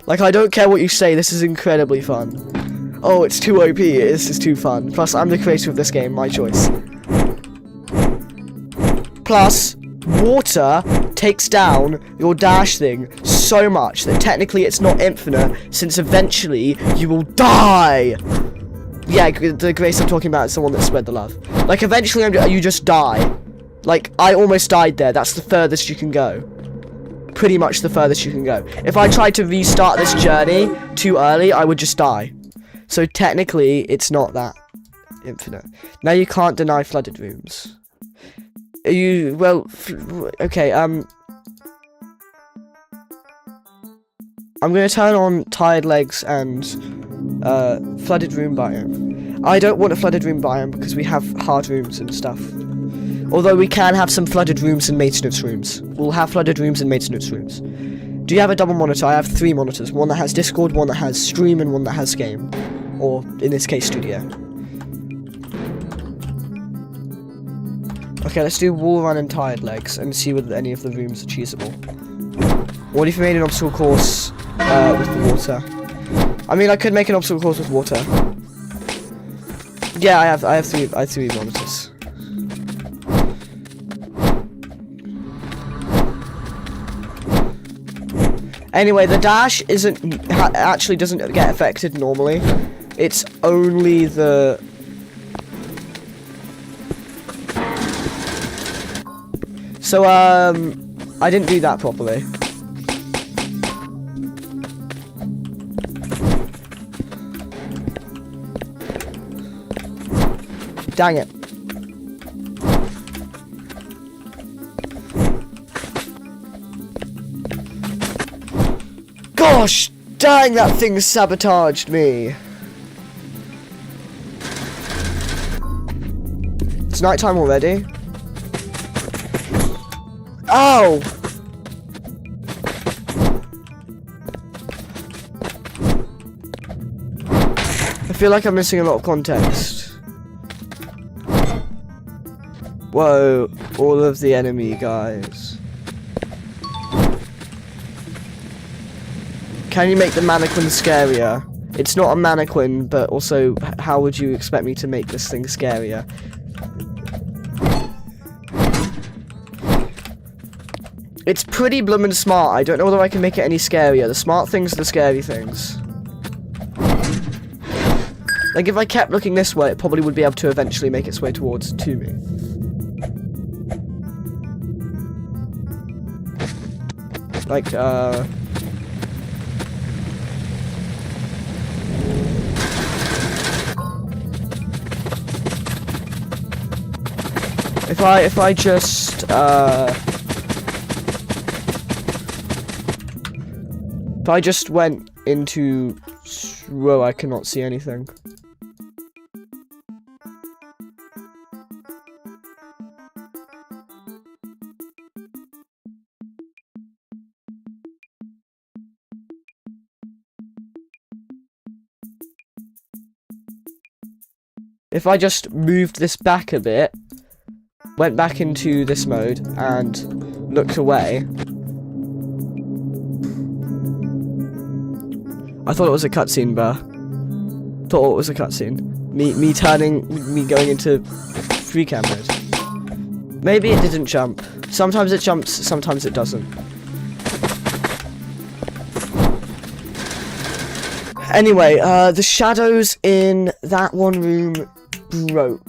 Like I don't care what you say, this is incredibly fun. Oh, it's too OP, this is too fun. Plus, I'm the creator of this game, my choice. Plus, water takes down your dash thing so much that technically it's not infinite, since eventually you will die. Yeah, the Grace I'm talking about is the one that spread the love. Like, eventually you just die. Like, I almost died there. That's the furthest you can go. Pretty much the furthest you can go. If I tried to restart this journey too early, I would just die. So technically, it's not that infinite. Now you can't deny flooded rooms. You, well, okay, I'm gonna turn on tired legs and flooded room biome. I don't want a flooded room biome because we have hard rooms and stuff. Although we can have some flooded rooms and maintenance rooms. We'll have flooded rooms and maintenance rooms. Do you have a double monitor? I have 3 monitors. One that has Discord, one that has Stream, and one that has Game. Or, in this case, Studio. Okay, let's do wall run and tired legs and see whether any of the rooms are cheesable. What if you made an obstacle course with the water? I mean, I could make an obstacle course with water. Yeah, I have three monitors. Anyway, the dash actually doesn't get affected normally. It's only the So, I didn't do that properly. Dang it. Gosh, dang, that thing sabotaged me. It's nighttime already. Ow! I feel like I'm missing a lot of context. Whoa, all of the enemy guys. Can you make the mannequin scarier? It's not a mannequin, but also, how would you expect me to make this thing scarier? It's pretty bloomin' smart. I don't know whether I can make it any scarier. The smart things are the scary things. Like, if I kept looking this way, it probably would be able to eventually make its way to me. Like, If I just, if I just went into, whoa, I cannot see anything. If I just moved this back a bit, went back into this mode, and looked away. I thought it was a cutscene, bruh. Thought it was a cutscene. Me going into free cam mode. Maybe it didn't jump. Sometimes it jumps, sometimes it doesn't. Anyway, the shadows in that one room broke.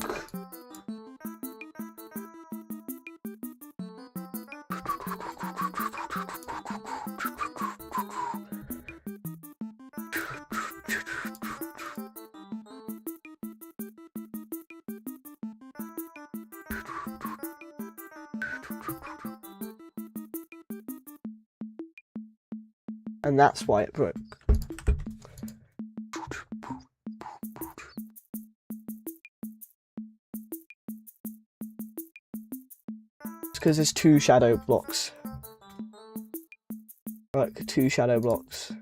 And that's why it broke. It's because there's 2 shadow blocks. Like 2 shadow blocks.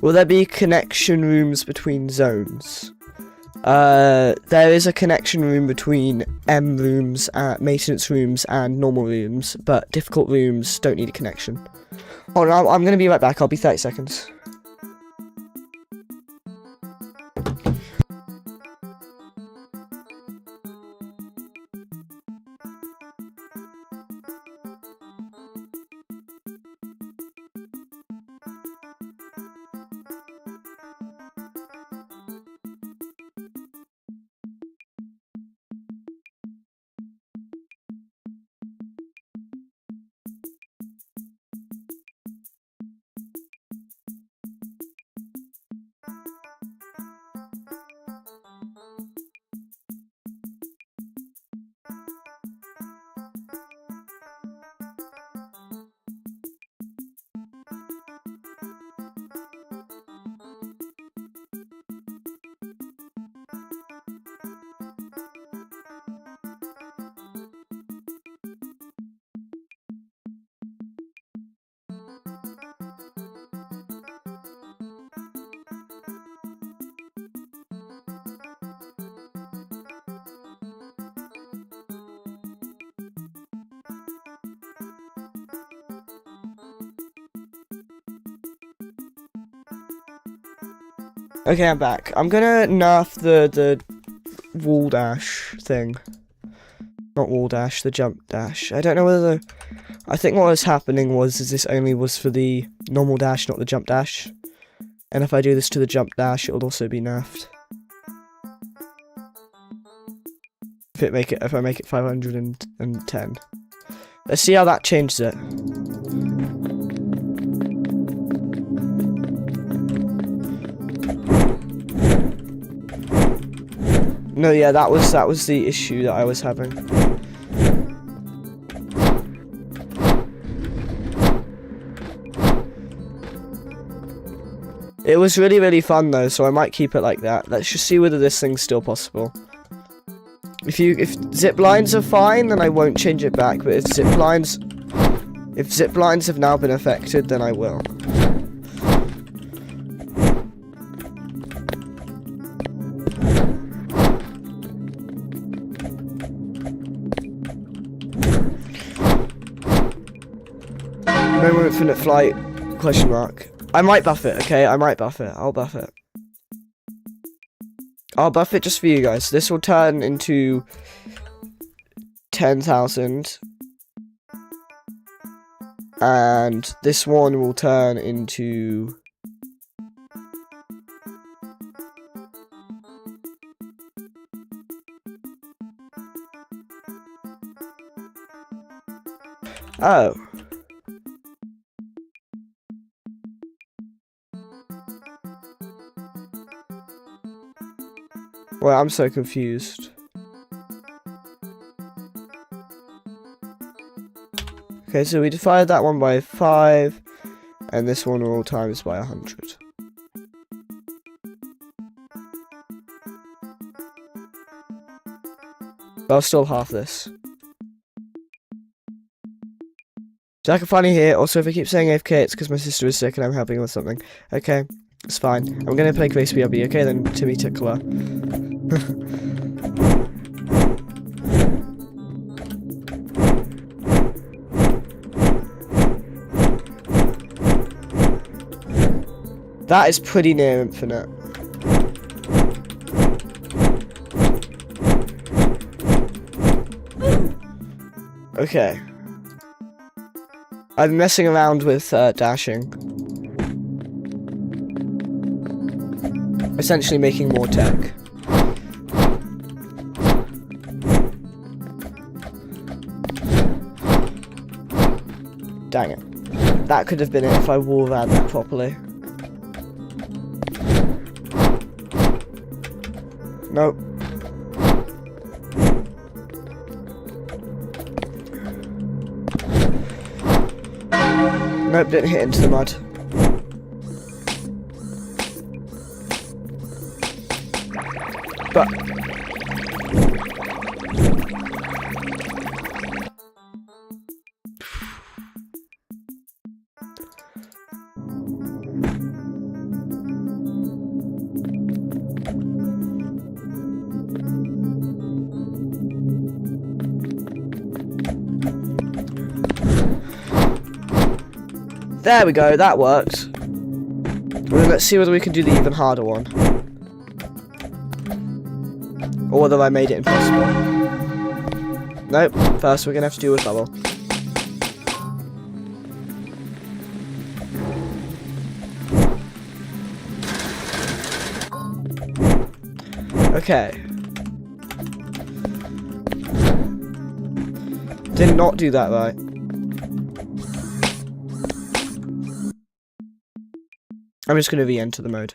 Will there be connection rooms between zones? There is a connection room between M rooms, maintenance rooms, and normal rooms, but difficult rooms don't need a connection. Hold on, I'm gonna be right back. I'll be 30 seconds. Okay, I'm back. I'm gonna nerf the wall dash thing. Not wall dash, the jump dash. I don't know whether I think what was happening was this only was for the normal dash, not the jump dash. And if I do this to the jump dash, it'll also be nerfed. If I make it 510. Let's see how that changes it. No, yeah, that was the issue that I was having. It was really fun though, so I might keep it like that. Let's just see whether this thing's still possible. If zip lines are fine, then I won't change it back, but if zip lines have now been affected, then I will. No more infinite flight, question mark. I might buff it, okay? I might buff it. I'll buff it. I'll buff it just for you guys. This will turn into 10,000. And this one will turn into... Oh. Well, I'm so confused. Okay, so we divided that one by 5, and this one will times by 100. I'll still half this. So I can finally hear. Also, if I keep saying AFK, it's because my sister is sick and I'm helping her with something. Okay, it's fine. I'm gonna play Crispy Obby, okay, then Timmy Tickler. That is pretty near infinite. Okay. I'm messing around with dashing. Essentially making more tech. Dang it. That could have been it if I wall ran that properly. Nope. Nope, didn't hit into the mud. But there we go, that worked. Well, let's see whether we can do the even harder one. Or whether I made it impossible. Nope, first we're gonna have to do a bubble. Okay. Did not do that right. I'm just gonna re-enter the mode.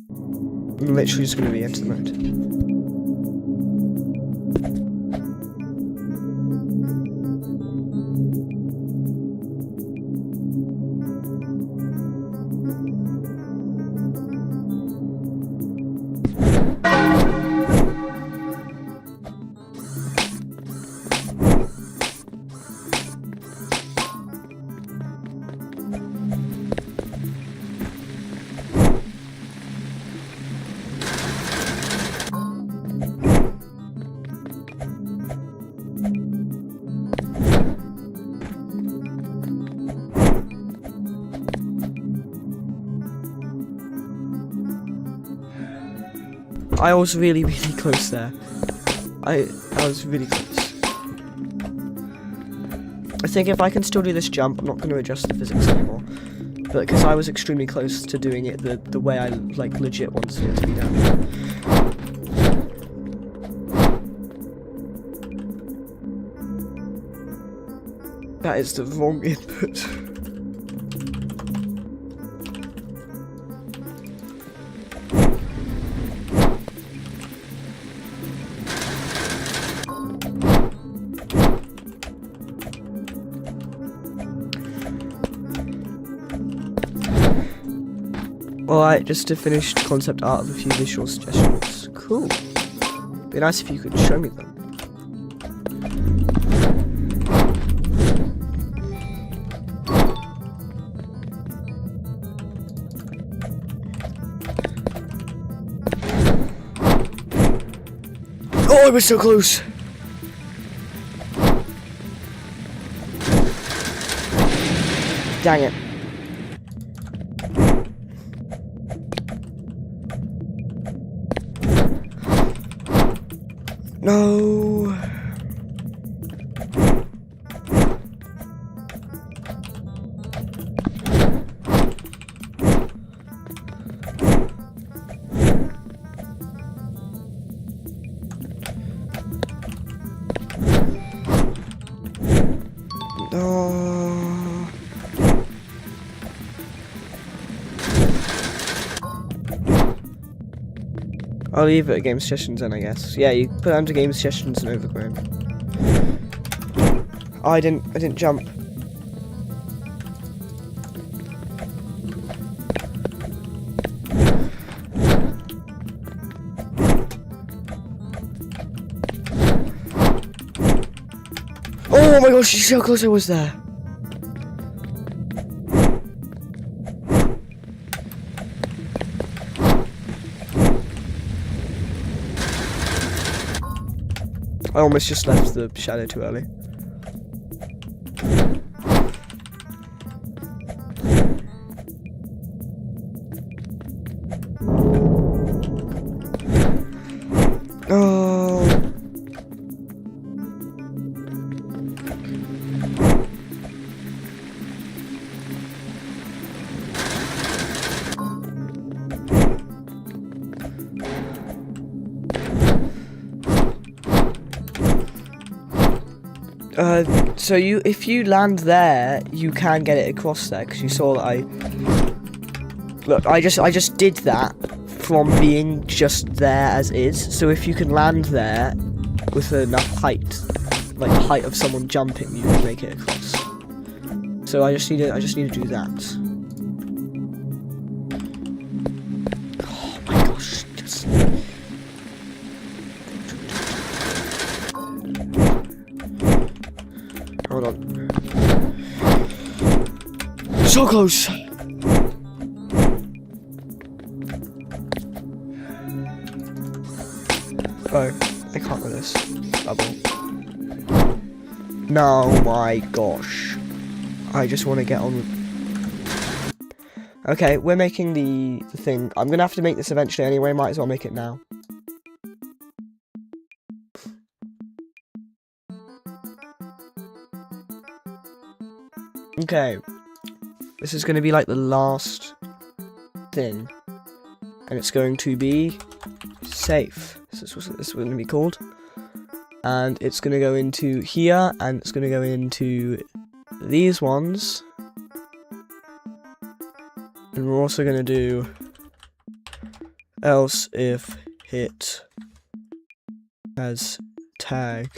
I'm literally just gonna re-enter the mode. I was really close there. I was really close. I think if I can still do this jump, I'm not going to adjust the physics anymore. But because I was extremely close to doing it the way I like legit wanted it to be done. That is the wrong input. Alright, just to finish concept art of a few visual suggestions. Cool. Be nice if you could show me them. Oh, I was so close! Dang it. No. Oh. I'll leave it at game suggestions then, I guess. Yeah, you put it under game suggestions and overgrown. Oh, I didn't jump. Oh my gosh, you see how close I was there. I almost just left the shadow too early. Oh. So if you land there, you can get it across there, because you saw that look, I just did that from being just there as is. So if you can land there with enough height, like the height of someone jumping, you can make it across. So I just need to do that. Oh my gosh, just. Hold on. So close! Oh, I can't with this. Bubble. No, my gosh. I just want to get on with... Okay, we're making the thing. I'm going to have to make this eventually anyway. Might as well make it now. Okay, this is going to be like the last thing, and it's going to be safe. This is what it's going to be called, and it's going to go into here, and it's going to go into these ones, and we're also going to do else if hit has tag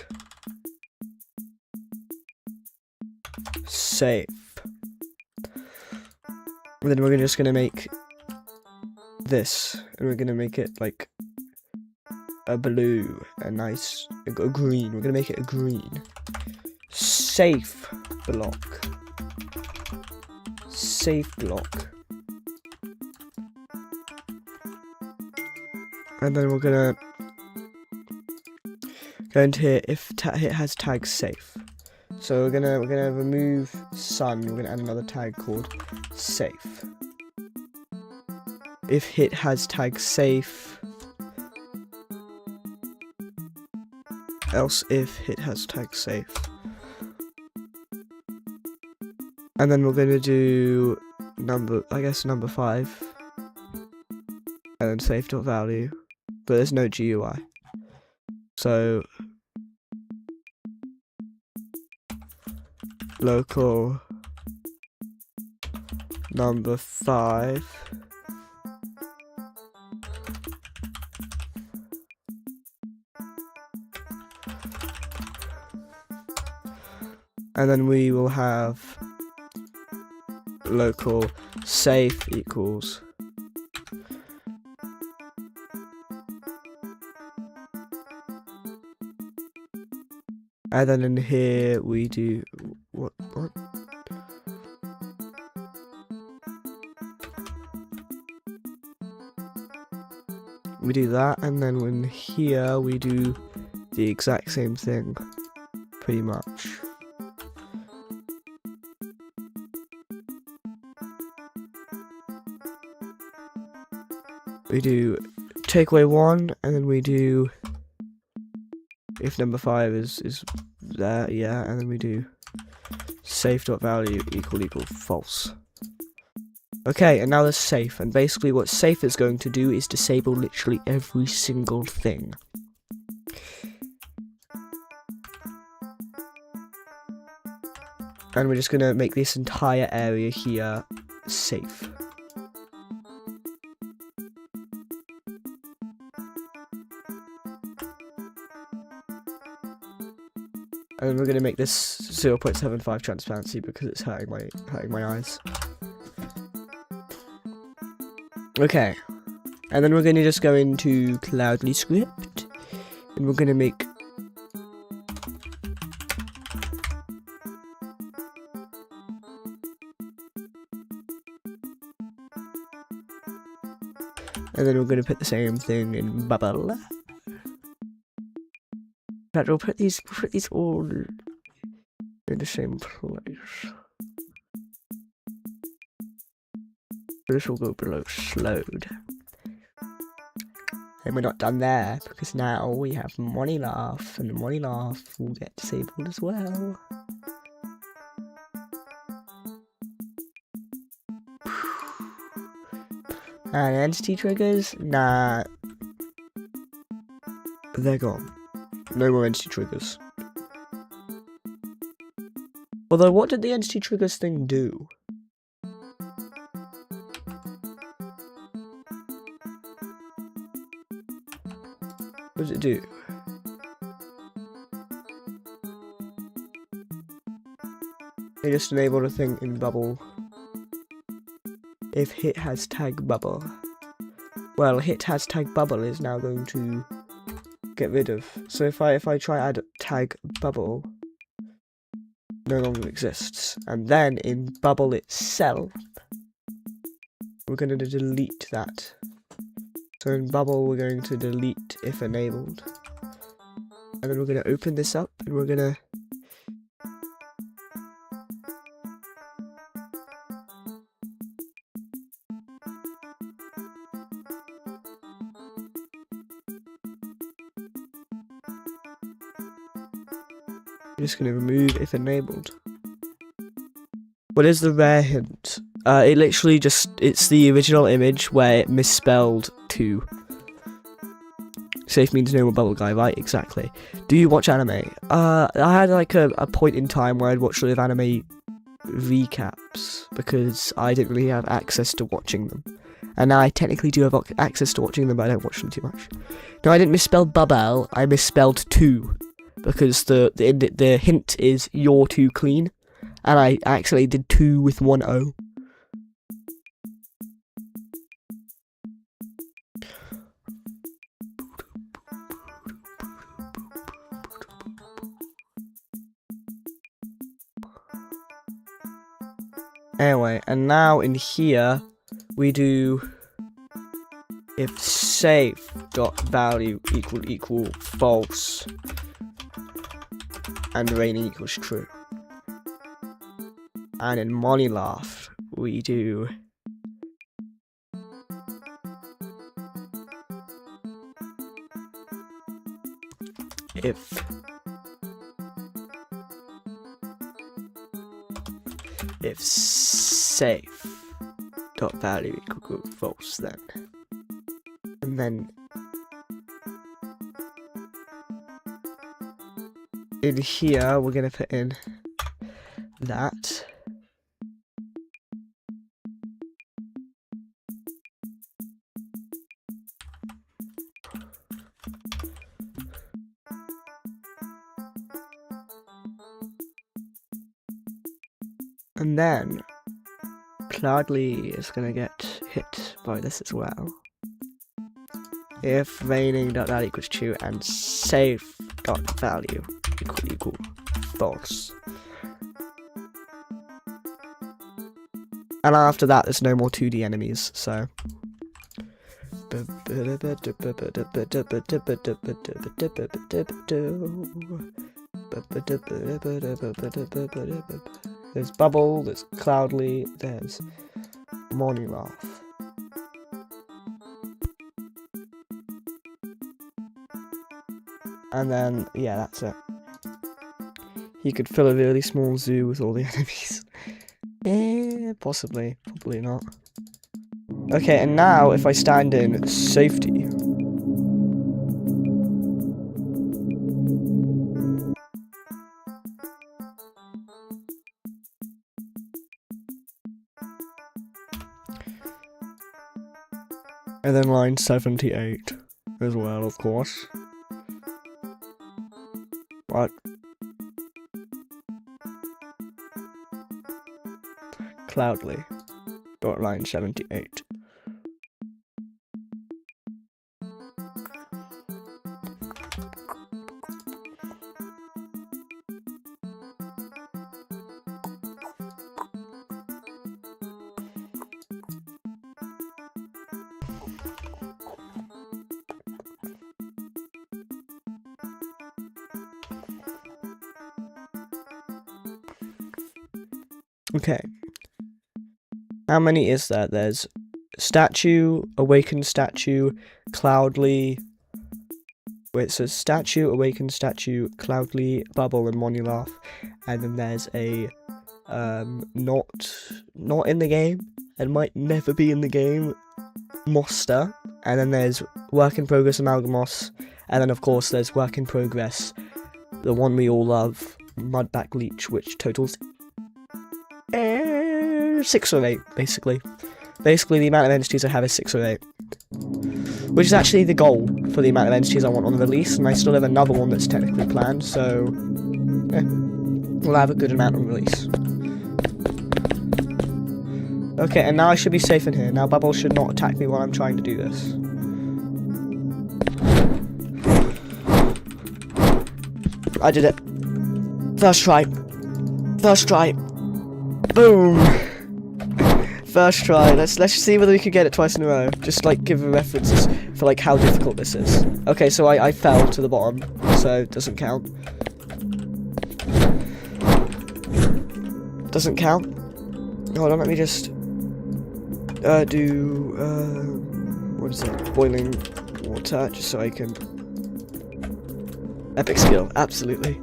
safe. And then we're just gonna make this, and we're gonna make it like a blue, a nice, a green. We're gonna make it a green. Safe block. Safe block. And then we're gonna go into here if hit has tag safe. So we're gonna remove sun. We're gonna add another tag called safe. If hit has tag safe, else if hit has tag safe. And then we're gonna do number 5, and then safe.value, but there's no GUI. So local number 5 and then we will have local safe equals and then in here we do what we do that, and then in here we do the exact same thing pretty much. we do take away 1, and then we do if number 5 is there, yeah, and then we do safe.value equal false. Okay, and now there's safe, and basically what safe is going to do is disable literally every single thing. And we're just gonna make this entire area here safe. And then we're gonna make this 0.75 transparency because it's hurting my eyes. Okay, and then we're gonna just go into Cloudly script, and we're gonna make and then we're gonna put the same thing in bubble. In fact, we'll put these all in the same place. This will go below slowed. And we're not done there, because now we have money laugh, and the money laugh will get disabled as well. And entity triggers? Nah. They're gone. No more entity triggers. Although, what did the entity triggers thing do? What does it do? It just enabled a thing in bubble. If hit has tag bubble. Well, hit has tag bubble is now going to get rid of. So if I try add tag bubble, no longer exists. And then in bubble itself, we're going to delete that. So in bubble, we're going to delete if enabled. And then we're going to open this up, and we're going to just going to remove if enabled. What is the rare hint? It literally just, it's the original image where it misspelled 2. Safe means no more bubble guy, right? Exactly. Do you watch anime? I had like a point in time where I'd watch sort of anime recaps, because I didn't really have access to watching them. And now I technically do have access to watching them, but I don't watch them too much. No, I didn't misspell bubble, I misspelled 2. Because the hint is you're too clean, and I actually did 2 with 1 O. Anyway, and now in here we do if safe dot value equal false. And raining equals true. And in money laugh, we do if safe dot value equal false, then, and then in here we're gonna put in that. And then Cloudly is gonna get hit by this as well. If raining.value equals true and safe.value equal false. And after that, there's no more 2D enemies, so. There's Bubble, there's Cloudly, there's Morning Laugh. And then, yeah, that's it. He could fill a really small zoo with all the enemies. Possibly. Probably not. Okay, and now if I stand in safety. And then line 78 as well, of course. What? Cloudly. Dot line 78. Okay. How many is there? There's statue, awakened statue, cloudly. Wait, so statue, awakened statue, cloudly, bubble, and monulaugh. And then there's a not in the game and might never be in the game, Moster. And then there's work in progress Amalgamos. And then of course there's work in progress, the one we all love, Mudback Leech, which totals 6 or 8, basically. Basically, the amount of entities I have is 6 or 8. Which is actually the goal for the amount of entities I want on the release, and I still have another one that's technically planned, so we'll have a good amount on release. Okay, and now I should be safe in here. Now Bubble should not attack me while I'm trying to do this. I did it. First try. First try. Boom! First try. Let's see whether we can get it twice in a row. Just like give references for like how difficult this is. Okay, so I fell to the bottom, so it doesn't count. Doesn't count. Hold on, let me just do what is it? Boiling water, just so I can. Epic skill, absolutely.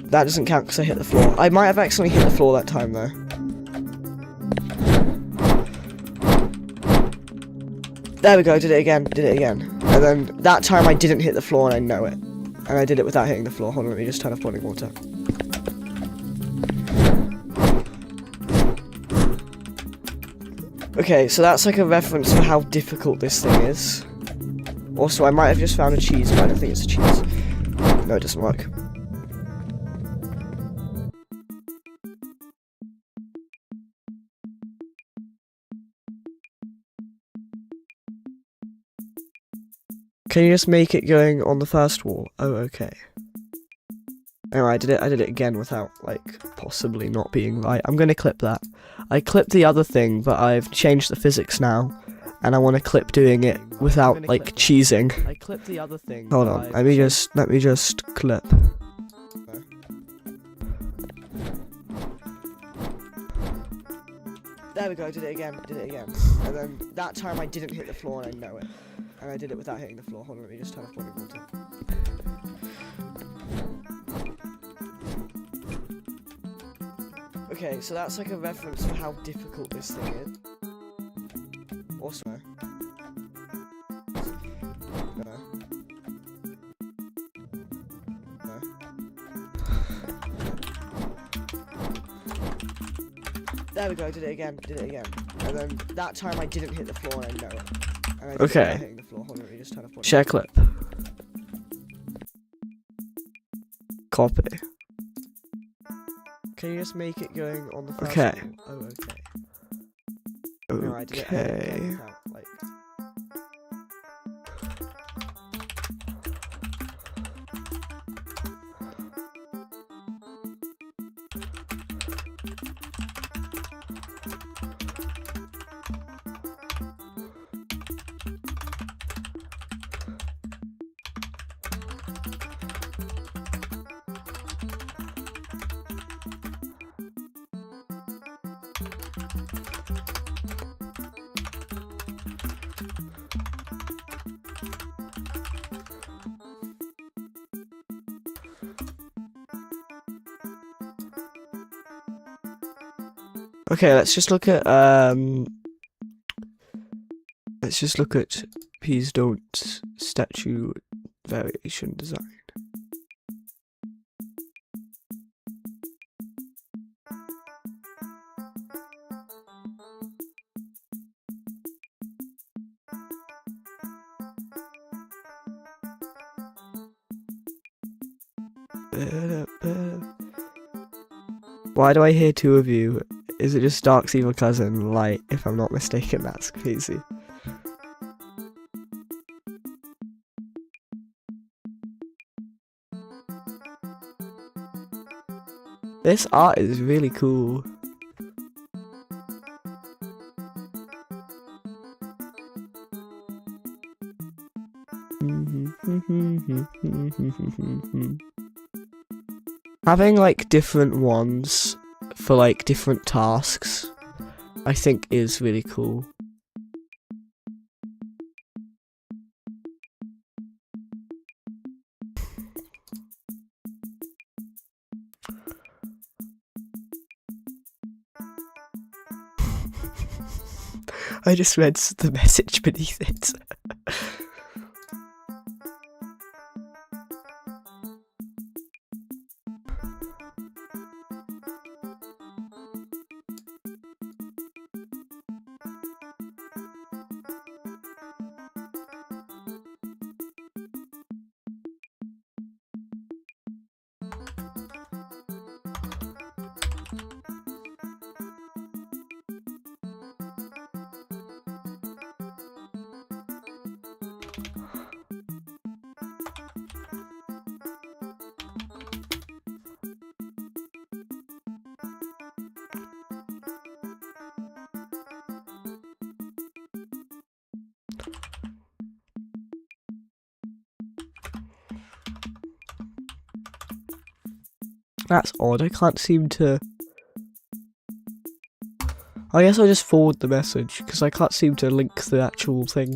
That doesn't count because I hit the floor. I might have accidentally hit the floor that time though. There we go, did it again. And then that time I didn't hit the floor and I know it. And I did it without hitting the floor. Hold on, let me just turn off boiling water. Okay, so that's like a reference for how difficult this thing is. Also, I might have just found a cheese, but I don't think it's a cheese. No, it doesn't work. Can you just make it going on the first wall? Oh, okay. Anyway, I did it again without, like, possibly not being right. I'm gonna clip that. I clipped the other thing, but I've changed the physics now. And I want to clip doing it without, like, cheesing. I clipped the other thing. Hold on, let me just clip. There we go, did it again. And then that time I didn't hit the floor and I know it. And I did it without hitting the floor. Hold on, let me just turn off boiling water. Okay, so that's like a reference for how difficult this thing is. Also, no. There we go, did it again. And then that time I didn't hit the floor and I know it. And I did it without hitting the floor. Hold on, let me just turn off boiling water. Share clip. Copy. Can you just make it going on the first wall? Oh, okay. No, I did it without, like... Okay, let's just look at please don't statue variation design. Why do I hear two of you? Is it just Dark's evil cousin? Like, if I'm not mistaken, that's crazy. This art is really cool. Having like different ones for like different tasks, I think is really cool. I just read the message beneath it. That's odd, I can't seem to... I guess I'll just forward the message, because I can't seem to link the actual thing.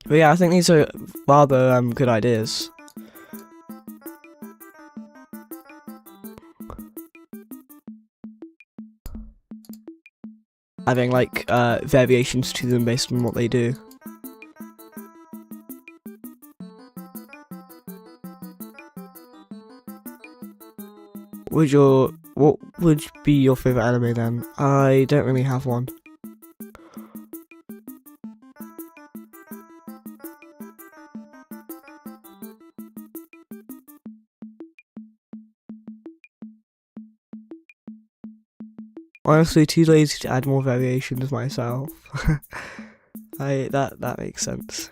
But yeah, I think these are rather good ideas. Having like variations to them based on what they do. What would be your favourite anime then? I don't really have one. Honestly, too lazy to add more variations myself. That makes sense.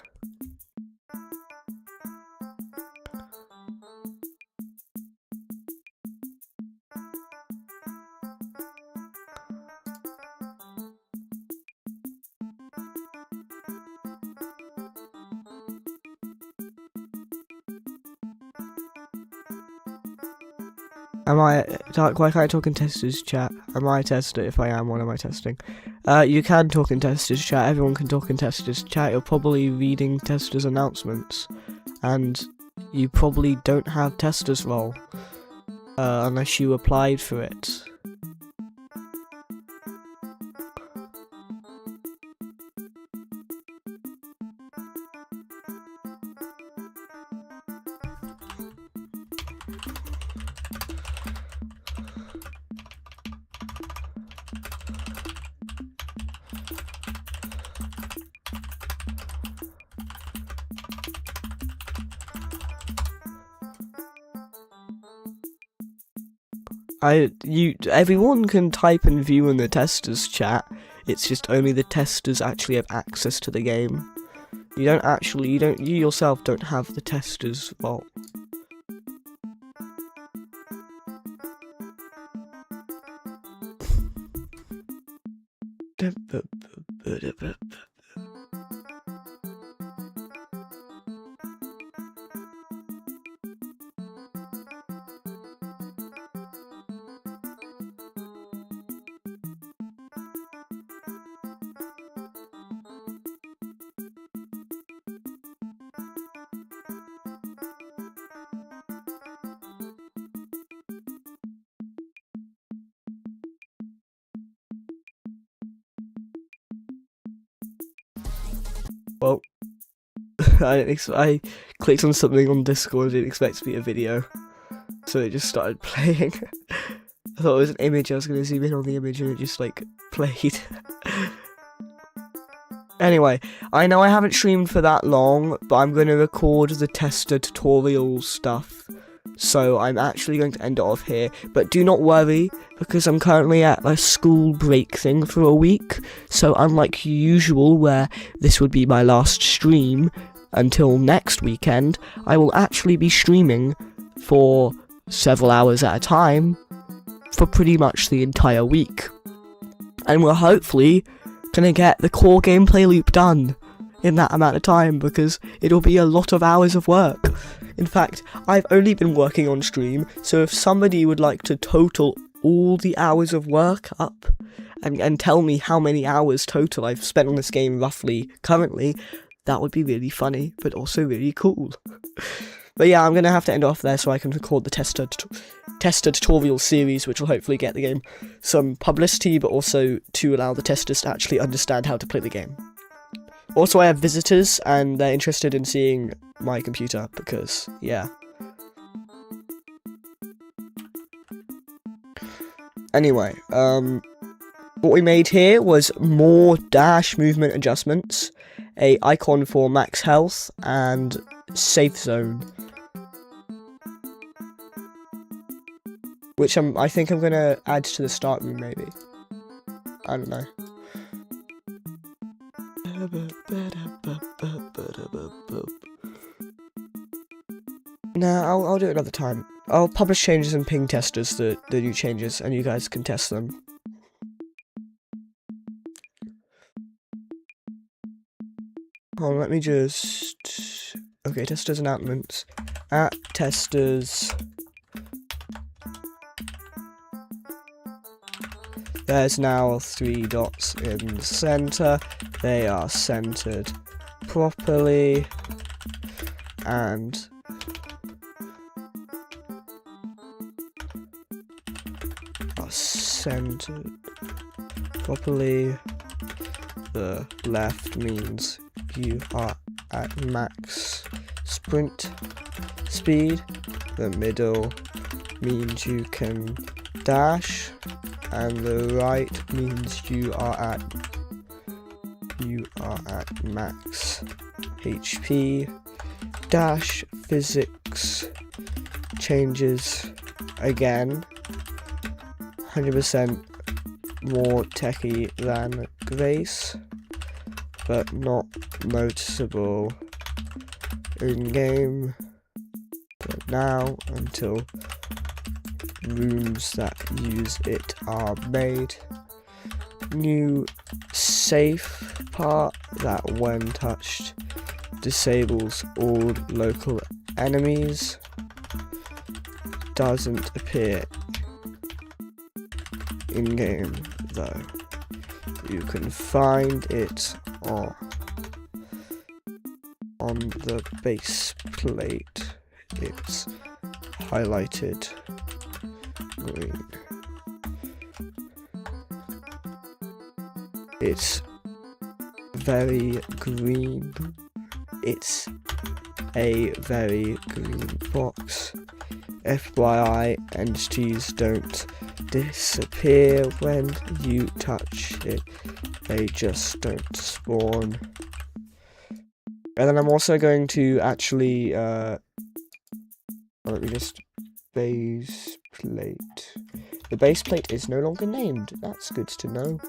Dark, why can't I talk in testers chat? Am I a tester? If I am, what am I testing? You can talk in testers chat, everyone can talk in testers chat. You're probably reading testers announcements, and you probably don't have testers role, unless you applied for it. Everyone can type and view in the testers chat. It's just only the testers actually have access to the game. You yourself don't have the testers vault. Well, I clicked on something on Discord and didn't expect it to be a video, so it just started playing. I thought it was an image, I was going to zoom in on the image and it just like played. Anyway, I know I haven't streamed for that long, but I'm going to record the tester tutorial stuff, so I'm actually going to end it off here. But do not worry, because I'm currently at a school break thing for a week, so unlike usual where this would be my last stream until next weekend, I will actually be streaming for several hours at a time for pretty much the entire week. And we're hopefully gonna get the core gameplay loop done in that amount of time, because it'll be a lot of hours of work. In fact, I've only been working on stream, so if somebody would like to total all the hours of work up and tell me how many hours total I've spent on this game roughly currently, that would be really funny, but also really cool. But yeah, I'm going to have to end off there so I can record the tester tutorial series, which will hopefully get the game some publicity, but also to allow the testers to actually understand how to play the game. Also, I have visitors, and they're interested in seeing my computer, because, yeah. Anyway, what we made here was more dash movement adjustments, a icon for max health, and safe zone. Which I think I'm going to add to the start room, maybe. I don't know. Nah, I'll do it another time. I'll publish changes and ping testers, the new changes, and you guys can test them. Oh, let me just... Okay, testers announcements. At testers... There's now 3 dots in the center. They are centered properly, and are centered properly. The left means you are at max sprint speed. The middle means you can dash. And the right means you are at max HP. Dash physics changes again. 100% more techie than Grace, but not noticeable in game. But now until rooms that use it are made. New safe part that when touched disables all local enemies. Doesn't appear in game though. You can find it on the base plate. It's highlighted green. It's very green. It's a very green box. FYI, entities don't disappear when you touch it. They just don't spawn. And then I'm also going to actually, let me just, base plate. The base plate is no longer named. That's good to know.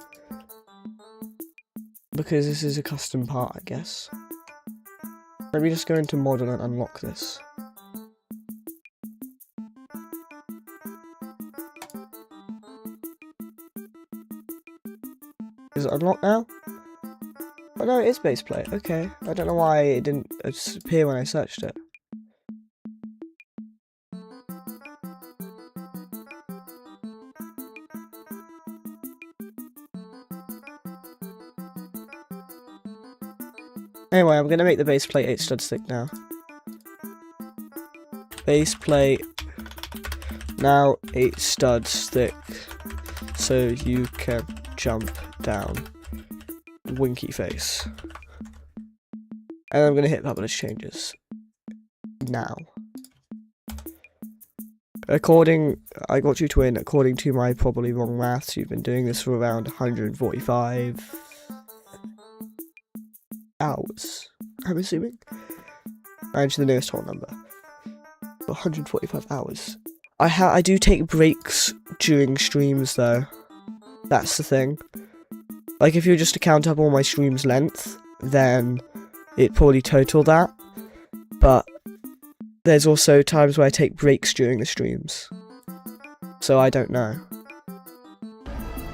Because this is a custom part, I guess. Let me just go into model and unlock this. Is it unlocked now? Oh no, it is base plate. Okay. I don't know why it didn't appear when I searched it. Anyway, I'm gonna make the base plate 8 studs thick now. Base plate now 8 studs thick, so you can jump down. Winky face. And I'm gonna hit publish changes now. I got you to win according to my probably wrong maths. You've been doing this for around 145 hours, I'm assuming. And to the nearest whole number. 145 hours. I do take breaks during streams though. That's the thing. Like if you were just to count up all my streams length, then it'd probably total that. But there's also times where I take breaks during the streams. So I don't know.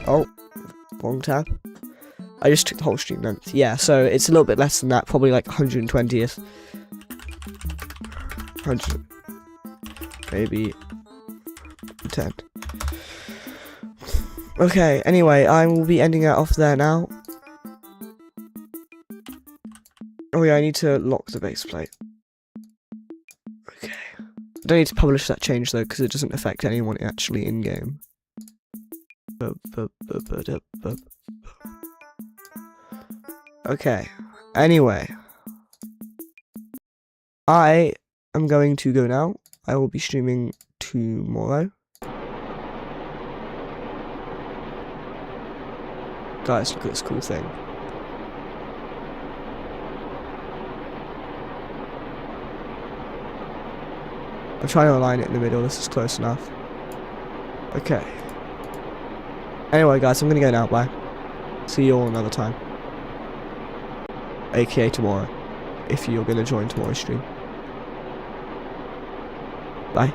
Oh, wrong tab. I just took the whole stream length. Yeah, so it's a little bit less than that, probably like 120th. 100. Maybe 10. Okay, anyway, I will be ending it off there now. Oh yeah, I need to lock the base plate. Okay. I don't need to publish that change though, because it doesn't affect anyone actually in-game. Okay, anyway. I am going to go now. I will be streaming tomorrow. Guys, look at this cool thing. I'm trying to align it in the middle, this is close enough. Okay. Anyway guys, I'm gonna go now, bye. See you all another time. AKA tomorrow, if you're gonna join tomorrow's stream. Bye.